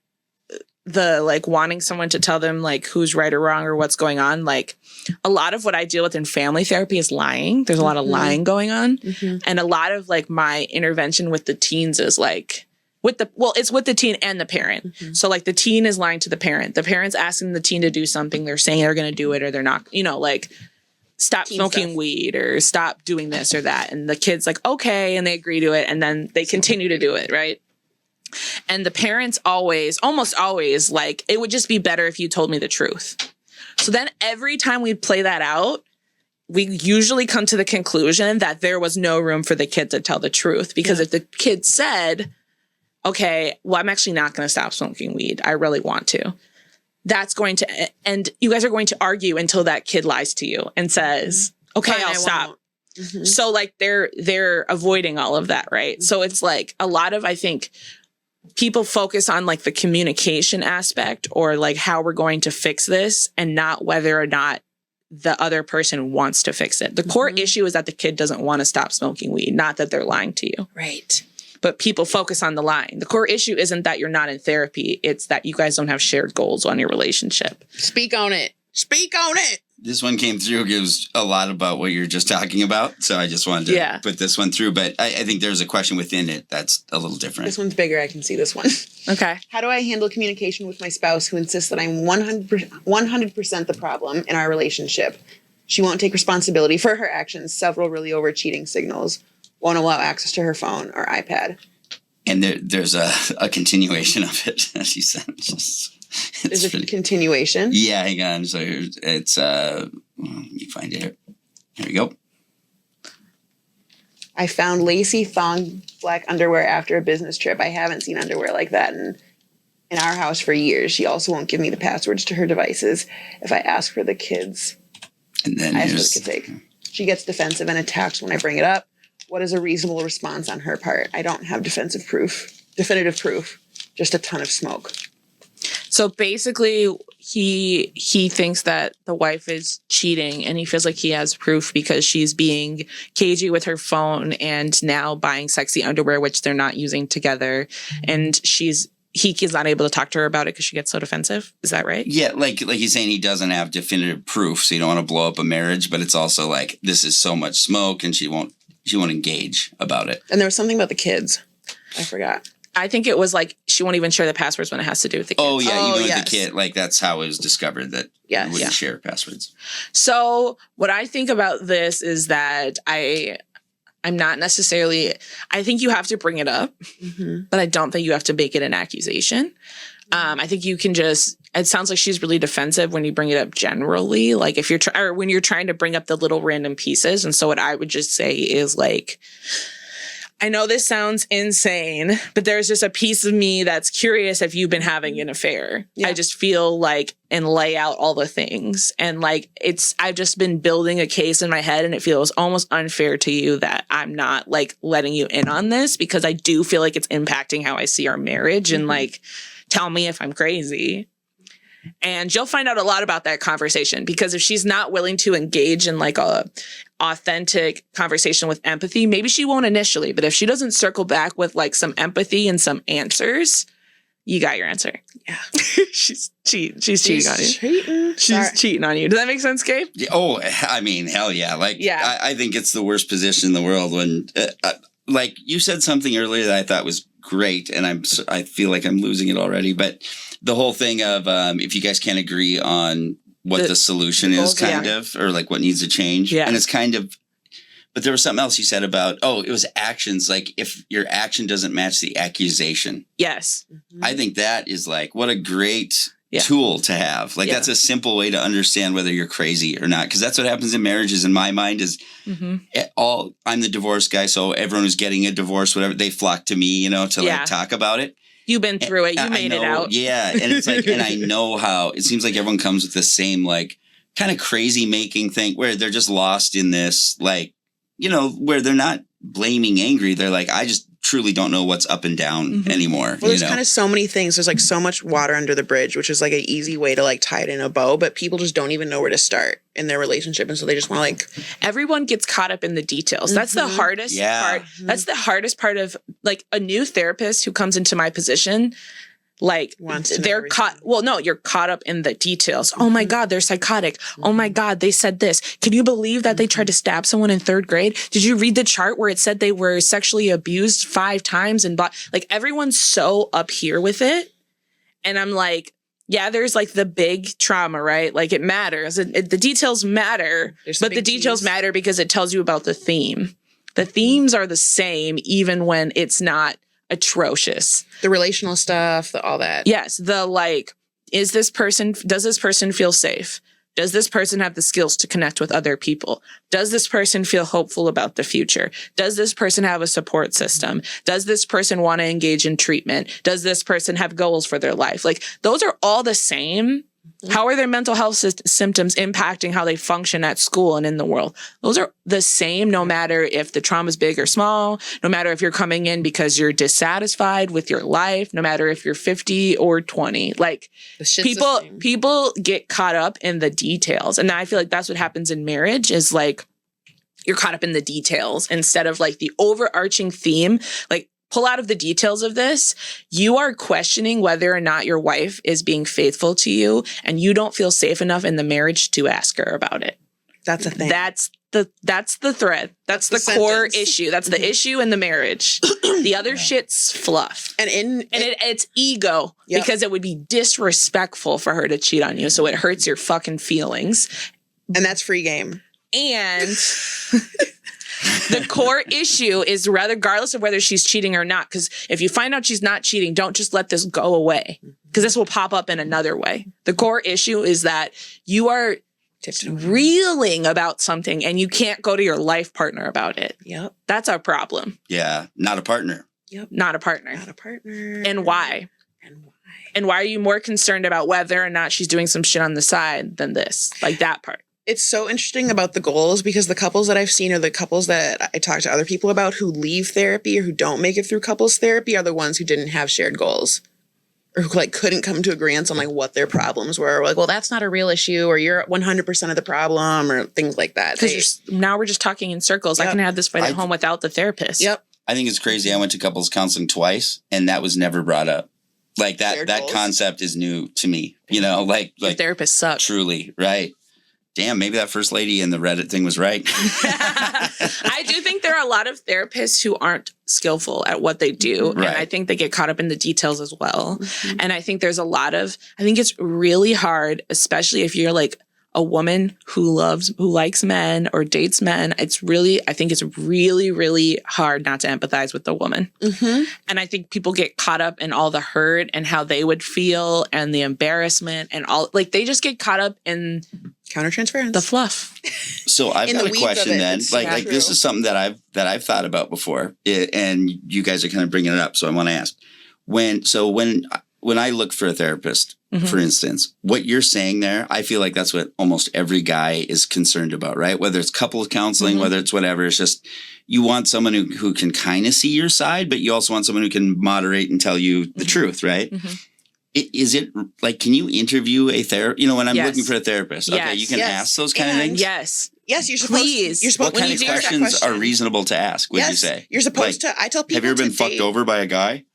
the like wanting someone to tell them like who's right or wrong or what's going on, like a lot of what I deal with in family therapy is lying. There's a lot of lying going on. And a lot of like my intervention with the teens is like it's with the teen and the parent. So like the teen is lying to the parent. The parent's asking the teen to do something. They're saying they're going to do it or they're not, you know, like stop smoking weed or stop doing this or that. And the kid's like, okay. And they agree to it. And then they continue to do it. Right. And the parents almost always like, it would just be better if you told me the truth. So then every time we play that out, we usually come to the conclusion that there was no room for the kid to tell the truth. Because if the kid said, okay, well, I'm actually not going to stop smoking weed, I really want to, that's going to, and you guys are going to argue until that kid lies to you and says, okay, I'll stop. So like they're avoiding all of that, right? So it's like a lot of, I think, people focus on like the communication aspect or like how we're going to fix this and not whether or not the other person wants to fix it. The core issue is that the kid doesn't want to stop smoking weed, not that they're lying to you. Right. But people focus on the lying. The core issue isn't that you're not in therapy. It's that you guys don't have shared goals on your relationship. Speak on it. Speak on it. This one came through, gives a lot about what you're just talking about. So I just wanted to put this one through. But I think there's a question within it that's a little different. This one's bigger. I can see this one. Okay. How do I handle communication with my spouse who insists that I'm 100% the problem in our relationship? She won't take responsibility for her actions, several really over cheating signals, won't allow access to her phone or iPad. And there's a continuation of it, as you said. There's a continuation? Yeah, hang on. So it's, let me find it here. Here we go. I found lacy thong black underwear after a business trip. I haven't seen underwear like that in our house for years. She also won't give me the passwords to her devices if I ask for the kids. And then she gets defensive and attacks when I bring it up. What is a reasonable response on her part? I don't have definitive proof, just a ton of smoke. So basically, he thinks that the wife is cheating and he feels like he has proof because she's being cagey with her phone and now buying sexy underwear, which they're not using together. And he's not able to talk to her about it because she gets so defensive. Is that right? Yeah, like he's saying he doesn't have definitive proof, so you don't want to blow up a marriage, but it's also like this is so much smoke and she won't engage about it. And there was something about the kids. I forgot. I think it was like she won't even share the passwords when it has to do with the kids. Oh, yeah. Even with the kid, like that's how it was discovered that you wouldn't share passwords. So what I think about this is that I'm not necessarily, I think you have to bring it up, but I don't think you have to make it an accusation. I think you can it sounds like she's really defensive when you bring it up generally. Like if you're or when you're trying to bring up the little random pieces. And so what I would just say is like, I know this sounds insane, but there's just a piece of me that's curious if you've been having an affair. Yeah. I just feel like and lay out all the things. And like I've just been building a case in my head and it feels almost unfair to you that I'm not like letting you in on this because I do feel like it's impacting how I see our marriage and like tell me if I'm crazy. And you'll find out a lot about that conversation because if she's not willing to engage in like a authentic conversation with empathy, maybe she won't initially, but if she doesn't circle back with like some empathy and some answers, you got your answer. Yeah. She's cheating on you. Cheating. She's cheating on you. Does that make sense, Gabe? Yeah, oh, I mean, hell yeah. Like, Yeah. I think it's the worst position in the world when, like, you said something earlier that I thought was great, and I feel like I'm losing it already. But the whole thing of if you guys can't agree on what the solution is, kind of, or like what needs to change, and it's kind of. But there was something else you said about, it was actions. Like if your action doesn't match the accusation. Yes. I think that is like, what a great tool to have. Like that's a simple way to understand whether you're crazy or not. Because that's what happens in marriages in my mind is I'm the divorce guy. So everyone who's getting a divorce, whatever, they flock to me, to like talk about it. You've been through it. You made it out. Yeah. And it's like, and I know how it seems like everyone comes with the same like kind of crazy making thing where they're just lost in this like, where they're not blaming angry. They're like, I just truly don't know what's up and down anymore. Well, there's kind of so many things. There's like so much water under the bridge, which is like an easy way to like tie it in a bow. But people just don't even know where to start in their relationship. And so they just want to like. Everyone gets caught up in the details. That's the hardest part. That's the hardest part of like a new therapist who comes into my position. Like they're caught. Well, no, you're caught up in the details. Oh my God, they're psychotic. Oh my God, they said this. Can you believe that they tried to stab someone in 3rd grade? Did you read the chart where it said they were sexually abused 5 times? And like everyone's so up here with it. And I'm like, yeah, there's like the big trauma, right? Like it matters. The details matter, but the details matter because it tells you about the theme. The themes are the same even when it's not atrocious. The relational stuff, all that. Yes. The like, does this person feel safe? Does this person have the skills to connect with other people? Does this person feel hopeful about the future? Does this person have a support system? Does this person want to engage in treatment? Does this person have goals for their life? Like those are all the same. How are their mental health symptoms impacting how they function at school and in the world? Those are the same no matter if the trauma is big or small, no matter if you're coming in because you're dissatisfied with your life, no matter if you're 50 or 20. Like people get caught up in the details. And I feel like that's what happens in marriage is like you're caught up in the details instead of like the overarching theme. Like pull out of the details of this, you are questioning whether or not your wife is being faithful to you, and you don't feel safe enough in the marriage to ask her about it. That's a thing. That's the thread. That's the core issue. That's the issue in the marriage. The other shit's fluff. And it's ego because it would be disrespectful for her to cheat on you. So it hurts your fucking feelings. And that's free game. And the core issue is regardless of whether she's cheating or not, because if you find out she's not cheating, don't just let this go away because this will pop up in another way. The core issue is that you are reeling about something and you can't go to your life partner about it. Yep. That's a problem. Yeah. Not a partner. Yep. Not a partner. Not a partner. And why? And why are you more concerned about whether or not she's doing some shit on the side than this? Like that part. It's so interesting about the goals because the couples that I've seen or the couples that I talk to other people about who leave therapy or who don't make it through couples therapy are the ones who didn't have shared goals or who like couldn't come to agreement on like what their problems were. Or like, well, that's not a real issue or you're 100% of the problem or things like that. Because now we're just talking in circles. Yep. I can have this fight at home without the therapist. Yep. I think it's crazy. I went to couples counseling twice and that was never brought up. Like that concept is new to me, like therapists suck. Truly. Right. Damn, maybe that first lady in the Reddit thing was right. I do think there are a lot of therapists who aren't skillful at what they do. Right. And I think they get caught up in the details as well. Mm-hmm. And I think there's I think it's really hard, especially if you're like a woman who likes men or dates men. I think it's really, really hard not to empathize with the woman. Mm-hmm. And I think people get caught up in all the hurt and how they would feel and the embarrassment and all, like they just get caught up in countertransference, the fluff. So I've got a question then. Like this is something that I've thought about before, and you guys are kind of bringing it up. So I want to ask when I look for a therapist, for instance, what you're saying there, I feel like that's what almost every guy is concerned about, right? Whether it's couples counseling, whether it's whatever, it's just you want someone who can kind of see your side, but you also want someone who can moderate and tell you the truth, right? Mm-hmm. Is it like, can you interview a therapist? When I'm looking for a therapist, okay, you can ask those kind of things. Yes. Yes, you're supposed. What kind of questions are reasonable to ask? Would you say You're supposed to? I tell people. Have you ever been fucked over by a guy?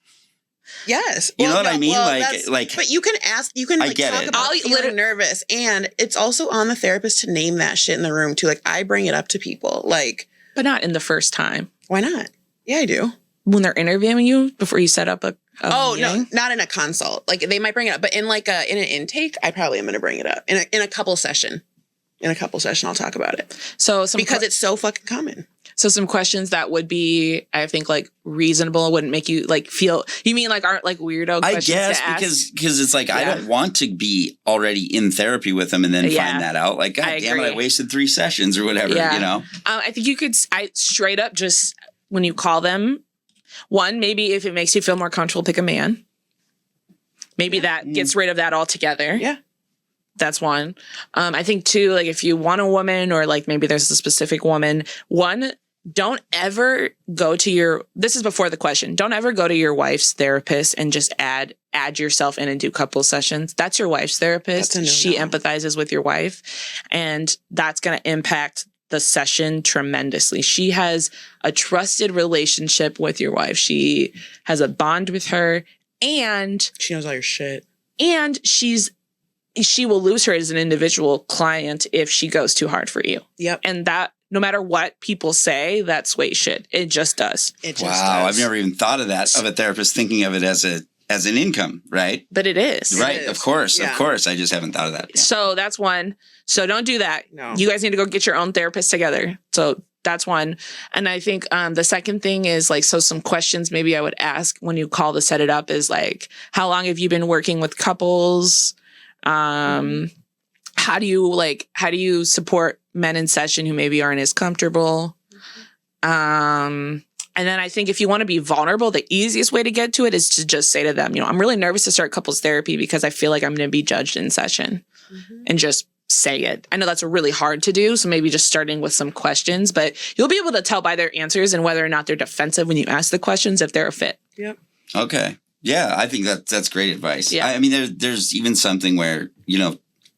Yes. You know what I mean? Like, but you can ask, you can like talk about feeling nervous, and it's also on the therapist to name that shit in the room too. Like, I bring it up to people, like, but not in the first time. Why not? Yeah, I do. When they're interviewing you before you set up a no, meeting? not in a consult. Like, they might bring it up, but in like in an intake, I probably am going to bring it up in a couple session. In a couple session, I'll talk about it. So because it's so fucking common. So some questions that would be, I think, like reasonable, wouldn't make you like feel. You mean like aren't like weirdo questions? I guess because it's like I don't want to be already in therapy with them and then find that out. Like, God damn it, I wasted 3 sessions or whatever. You know. I think you could. I straight up just when you call them, one, maybe if it makes you feel more comfortable, pick a man. Maybe that gets rid of that altogether. Yeah. That's one. I think 2, like if you want a woman or like maybe there's a specific woman, 1, don't ever go to this is before the question. Don't ever go to your wife's therapist and just add yourself in and do couple sessions. That's your wife's therapist. She empathizes with your wife, and that's going to impact the session tremendously. She has a trusted relationship with your wife. She has a bond with her, and she knows all your shit. And she will lose her as an individual client if she goes too hard for you. Yep. And that, no matter what people say, that sways shit. It just does. It just does. I've never even thought of that, of a therapist thinking of it as an income, right? But it is. Right. Of course. Yeah. Of course. I just haven't thought of that. Yeah. So that's one. So don't do that. No. You guys need to go get your own therapist together. So that's one. And I think the second thing is like, so some questions maybe I would ask when you call to set it up is like, how long have you been working with couples? How do you support men in session who maybe aren't as comfortable? And then I think if you want to be vulnerable, the easiest way to get to it is to just say to them, I'm really nervous to start couples therapy because I feel like I'm going to be judged in session, and just say it. I know that's really hard to do. So maybe just starting with some questions, but you'll be able to tell by their answers and whether or not they're defensive when you ask the questions, if they're a fit. Yep. Okay. Yeah, I think that's great advice. Yeah. I mean, there's even something where,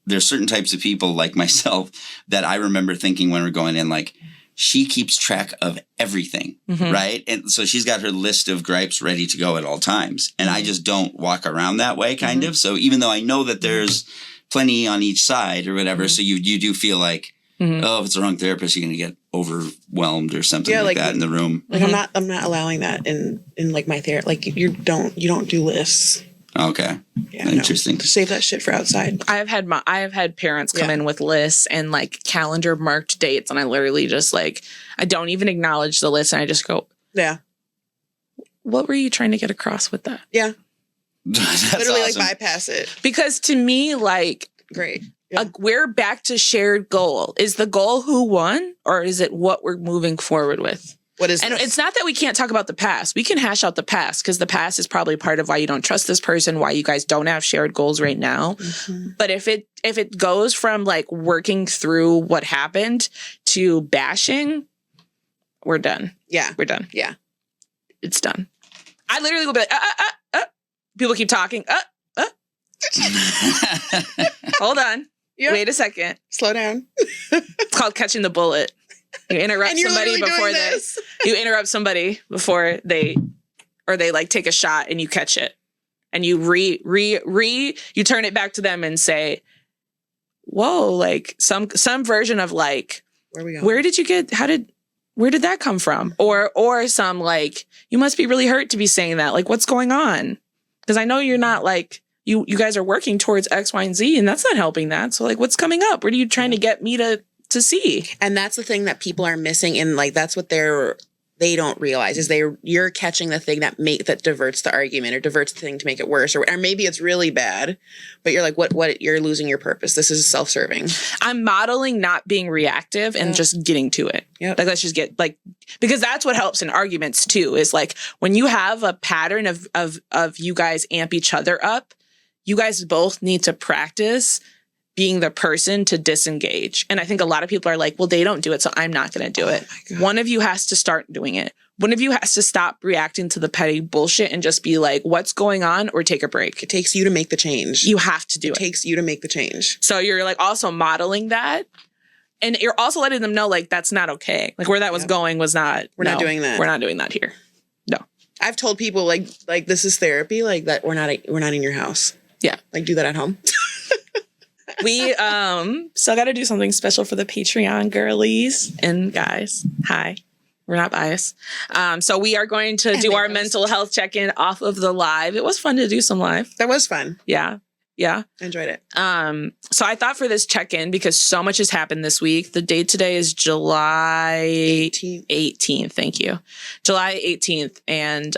there's certain types of people like myself that I remember thinking when we're going in, like, she keeps track of everything, right? And so she's got her list of gripes ready to go at all times. And I just don't walk around that way, kind of. So even though I know that there's plenty on each side or whatever, so you do feel like, oh, if it's the wrong therapist, you're going to get overwhelmed or something like that in the room. Like I'm not allowing that in like my therapy. Like you don't do lists. Okay. Yeah, interesting. No. Save that shit for outside. I have had parents come in with lists and like calendar marked dates, and I literally just like, I don't even acknowledge the list, and I just go, yeah. What were you trying to get across with that? Yeah. Literally awesome. like bypass it. Because to me, like, great. Yeah. We're back to shared goal. Is the goal who won, or is it what we're moving forward with? What is and this? It's not that we can't talk about the past. We can hash out the past, because the past is probably part of why you don't trust this person, why you guys don't have shared goals right now. But if it goes from like working through what happened to bashing, we're done. Yeah. We're done. Yeah. It's done. I literally will be like, people keep talking. Hold on. Yep. Wait a second. Slow down. It's called catching the bullet. You interrupt somebody before you interrupt somebody before they like take a shot, and you catch it, and you you turn it back to them and say, "Whoa!" Like some version of like, where did you get? Where did that come from? Or some like, you must be really hurt to be saying that. Like, what's going on? Because I know you're not like you guys are working towards X, Y, and Z, and that's not helping that. So like, what's coming up? What are you trying to get me to see? And that's the thing that people are missing, and like that's what they don't realize is you're catching the thing that diverts the argument or diverts the thing to make it worse, or maybe it's really bad, but you're like, what you're losing your purpose. This is self-serving. I'm modeling not being reactive and just getting to it. Yep. Like, let's just get like, because that's what helps in arguments too, is like when you have a pattern of you guys amp each other up, you guys both need to practice being the person to disengage. And I think a lot of people are like, well, they don't do it, so I'm not going to do it. One of you has to start doing it. One of you has to stop reacting to the petty bullshit and just be like, what's going on, or take a break. It takes you to make the change. You have to do it. It takes you to make the change. So you're like also modeling that. And you're also letting them know like that's not okay. Like where that was going was not. We're not doing that. We're not doing that here. No. I've told people like this is therapy, like that we're not in your house. Yeah. Like do that at home. We still got to do something special for the Patreon girlies and guys. Hi. We're not biased. So we are going to do our mental health check-in off of the live. It was fun to do some live. That was fun. Yeah. Yeah. I enjoyed it. So I thought for this check-in, because so much has happened this week, the date today is July 18th. Thank you. July 18th. And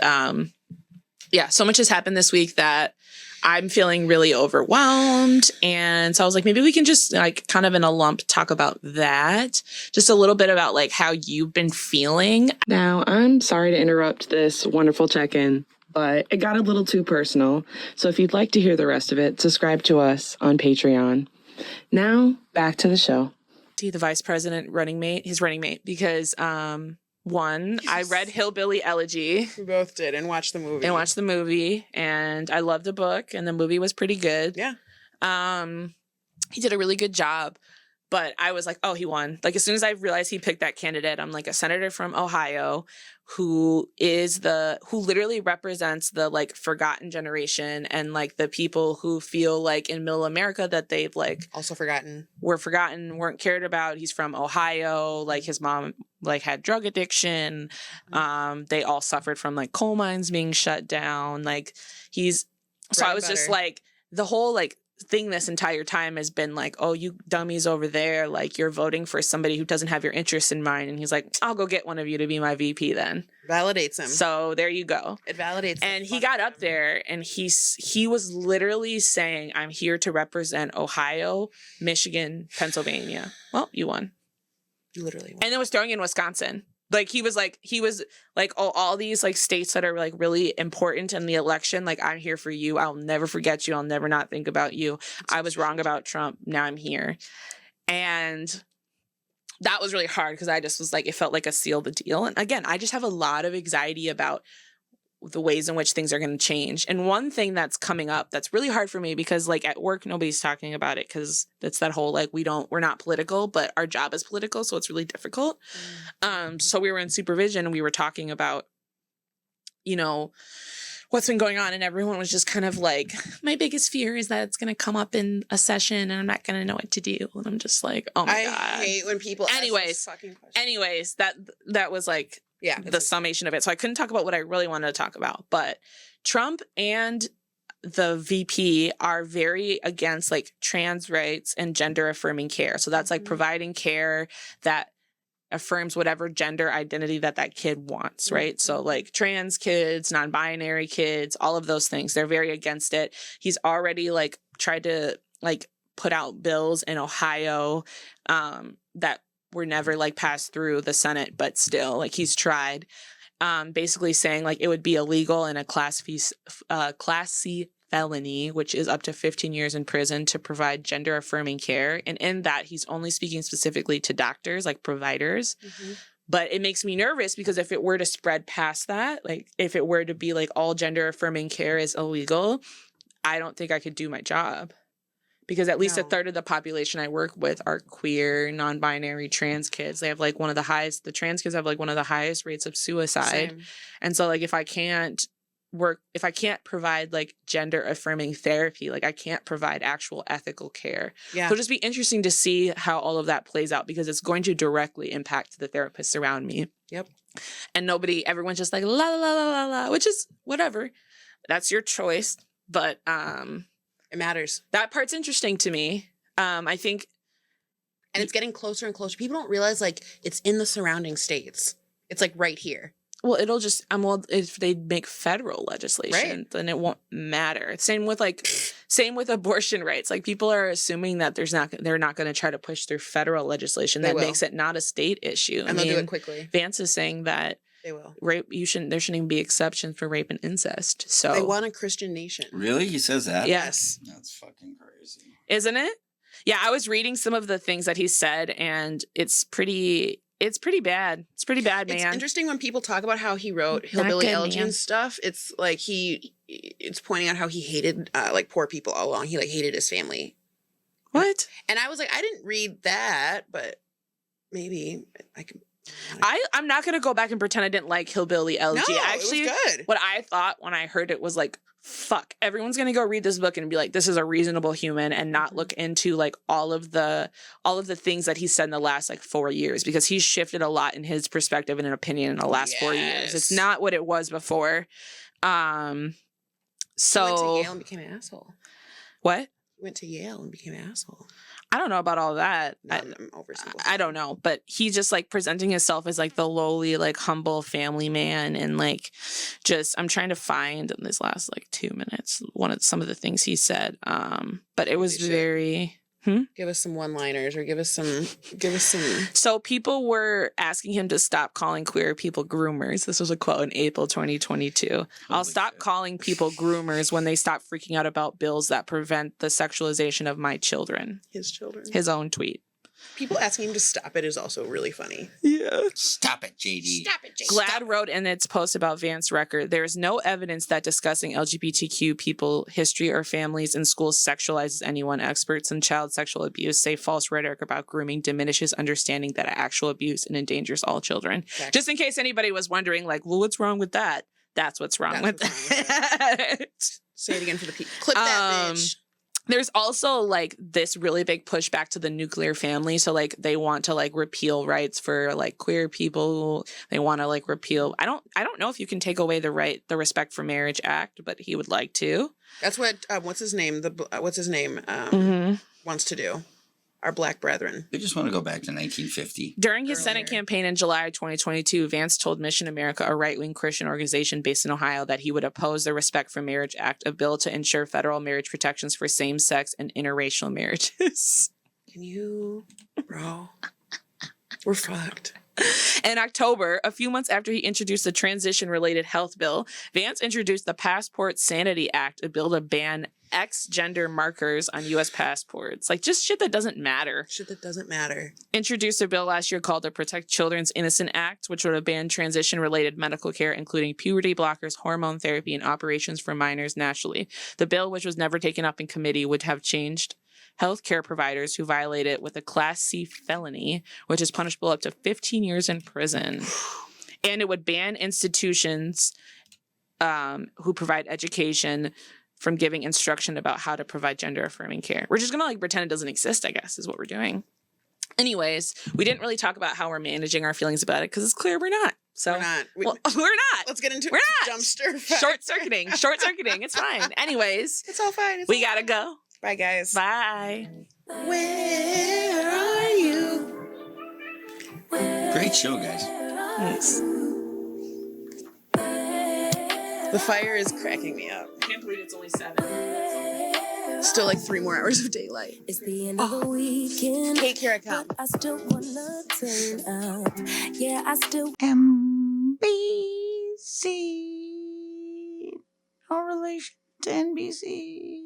so much has happened this week that I'm feeling really overwhelmed. And so I was like, maybe we can just like kind of in a lump talk about that. Just a little bit about like how you've been feeling. Now, I'm sorry to interrupt this wonderful check-in, but it got a little too personal. So if you'd like to hear the rest of it, subscribe to us on Patreon. Now, back to the show. The vice president his running mate, because I read Hillbilly Elegy. We both did and watched the movie. And I loved the book, and the movie was pretty good. Yeah. He did a really good job. But I was like, oh, he won. Like, as soon as I realized he picked that candidate, I'm like, a senator from Ohio who literally represents the, like, forgotten generation and, like, the people who feel like in middle America that they've, like... Also forgotten. Were forgotten, weren't cared about. He's from Ohio. Like, his mom, like, had drug addiction. They all suffered from, like, coal mines being shut down. Like, So I was just, like, the whole, like, thing this entire time has been like, oh, you dummies over there, like you're voting for somebody who doesn't have your interests in mind. And he's like, I'll go get one of you to be my VP then. Validates him. So there you go. It validates him. And he got up there and he was literally saying, I'm here to represent Ohio, Michigan, Pennsylvania. Well, you won. You literally won. And then was throwing in Wisconsin. Like he was like, oh, all these like states that are like really important in the election. Like, I'm here for you. I'll never forget you. I'll never not think about you. I was wrong about Trump. Now I'm here. And that was really hard because I just was like, it felt like a seal the deal. And again, I just have a lot of anxiety about the ways in which things are going to change. And one thing that's coming up that's really hard for me because like at work, nobody's talking about it because it's that whole like, we're not political, but our job is political. So it's really difficult. So we were in supervision and we were talking about, you know, what's been going on. And everyone was just kind of like, my biggest fear is that it's going to come up in a session and I'm not going to know what to do. And I'm just like, oh my God. I hate when people ask those fucking questions. Anyways, that was like, yeah, the summation of it. So I couldn't talk about what I really wanted to talk about. But Trump and the VP are very against like trans rights and gender affirming care. So that's like providing care that affirms whatever gender identity that kid wants, right? So like trans kids, non-binary kids, all of those things, they're very against it. He's already like tried to like put out bills in Ohio that were never like passed through the Senate, but still like he's tried basically saying like it would be illegal in a class C felony, which is up to 15 years in prison to provide gender affirming care. And in that he's only speaking specifically to doctors, like providers. But it makes me nervous because if it were to spread past that, like if it were to be like all gender affirming care is illegal, I don't think I could do my job. Because at least a third of the population I work with are queer, non-binary, trans kids. They have like the trans kids have like one of the highest rates of suicide. Same. And so like if I can't provide like gender affirming therapy, like I can't provide actual ethical care. Yeah. So it'll just be interesting to see how all of that plays out because it's going to directly impact the therapists around me. Yep. And everyone's just like, la, la, la, la, la, which is whatever. That's your choice. But, it matters. That part's interesting to me. I think. And it's getting closer and closer. People don't realize, like, it's in the surrounding states. It's, like, right here. Well, it'll just, if they make federal legislation, then it won't matter. Same with abortion rights. Like, people are assuming that they're not going to try to push through federal legislation that makes it not a state issue. And they'll do it quickly. Vance is saying that. They will. Rape, there shouldn't even be exceptions for rape and incest. So they want a Christian nation. Really? He says that? Yes. That's fucking crazy. Isn't it? Yeah, I was reading some of the things that he said and it's pretty bad. It's pretty bad, man. It's interesting when people talk about how he wrote Hillbilly Elegy and stuff. It's like it's pointing out how he hated like poor people all along. He like hated his family. What? And I was like, I didn't read that, but maybe I can. I'm not going to go back and pretend I didn't like Hillbilly LG. No, Actually, it was good. What I thought when I heard it was like, fuck, everyone's going to go read this book and be like, this is a reasonable human, and not look into like all of the things that he said in the last like 4 years, because he's shifted a lot in his perspective and an opinion in the last 4 years. It's not what it was before. He went to Yale and became an asshole. What? He went to Yale and became an asshole. I don't know about all that. No, I'm oversimplifying. I don't know, but he's just like presenting himself as like the lowly, like humble family man, and like just I'm trying to find in this last like 2 minutes some of the things he said. But it was very. Give us some one-liners, or give us some. So people were asking him to stop calling queer people groomers. This was a quote in April 2022. I'll stop calling people groomers when they stop freaking out about bills that prevent the sexualization of my children. His children. His own tweet. People asking him to stop it is also really funny. Yeah. Stop it, JD. Stop it, JD. GLAAD wrote in its post about Vance record, there is no evidence that discussing LGBTQ people, history, or families in schools sexualizes anyone. Experts in child sexual abuse say false rhetoric about grooming diminishes understanding that actual abuse and endangers all children. Exactly. Just in case anybody was wondering, like, well, what's wrong with that? That's what's wrong with that. Say it again for the people. Clip that bitch. There's also like this really big pushback to the nuclear family. So like they want to like repeal rights for like queer people. They want to like repeal. I don't know if you can take away the Respect for Marriage Act, but he would like to. That's what what's his name wants to do. Our black brethren. They just want to go back to 1950. During his Senate campaign in July 2022, Vance told Mission America, a right-wing Christian organization based in Ohio, that he would oppose the Respect for Marriage Act, a bill to ensure federal marriage protections for same-sex and interracial marriages. Can you, bro? We're fucked. In October, a few months after he introduced the transition-related health bill, Vance introduced the Passport Sanity Act, a bill to ban X-gender markers on U.S. passports. Like, just shit that doesn't matter. Shit that doesn't matter. Introduced a bill last year called the Protect Children's Innocent Act, which would have banned transition-related medical care, including puberty blockers, hormone therapy, and operations for minors nationally. The bill, which was never taken up in committee, would have changed healthcare providers who violate it with a Class C felony, which is punishable up to 15 years in prison. And it would ban institutions who provide education from giving instruction about how to provide gender-affirming care. We're just going to like pretend it doesn't exist, I guess, is what we're doing. Anyways, we didn't really talk about how we're managing our feelings about it because it's clear we're not. So we're not. We're not. Let's get into we're not. Dumpster. Short-circuiting. It's fine. Anyways. It's all fine. We got to go. Bye, guys. Bye. Where are you? Great show, guys. Thanks. The fire is cracking me up. I can't believe it's only 7. Still like 3 more hours of daylight. It's the end of the weekend. Cake, here I come. I still wanna turn up. Yeah, I still MBC. No relation to NBC.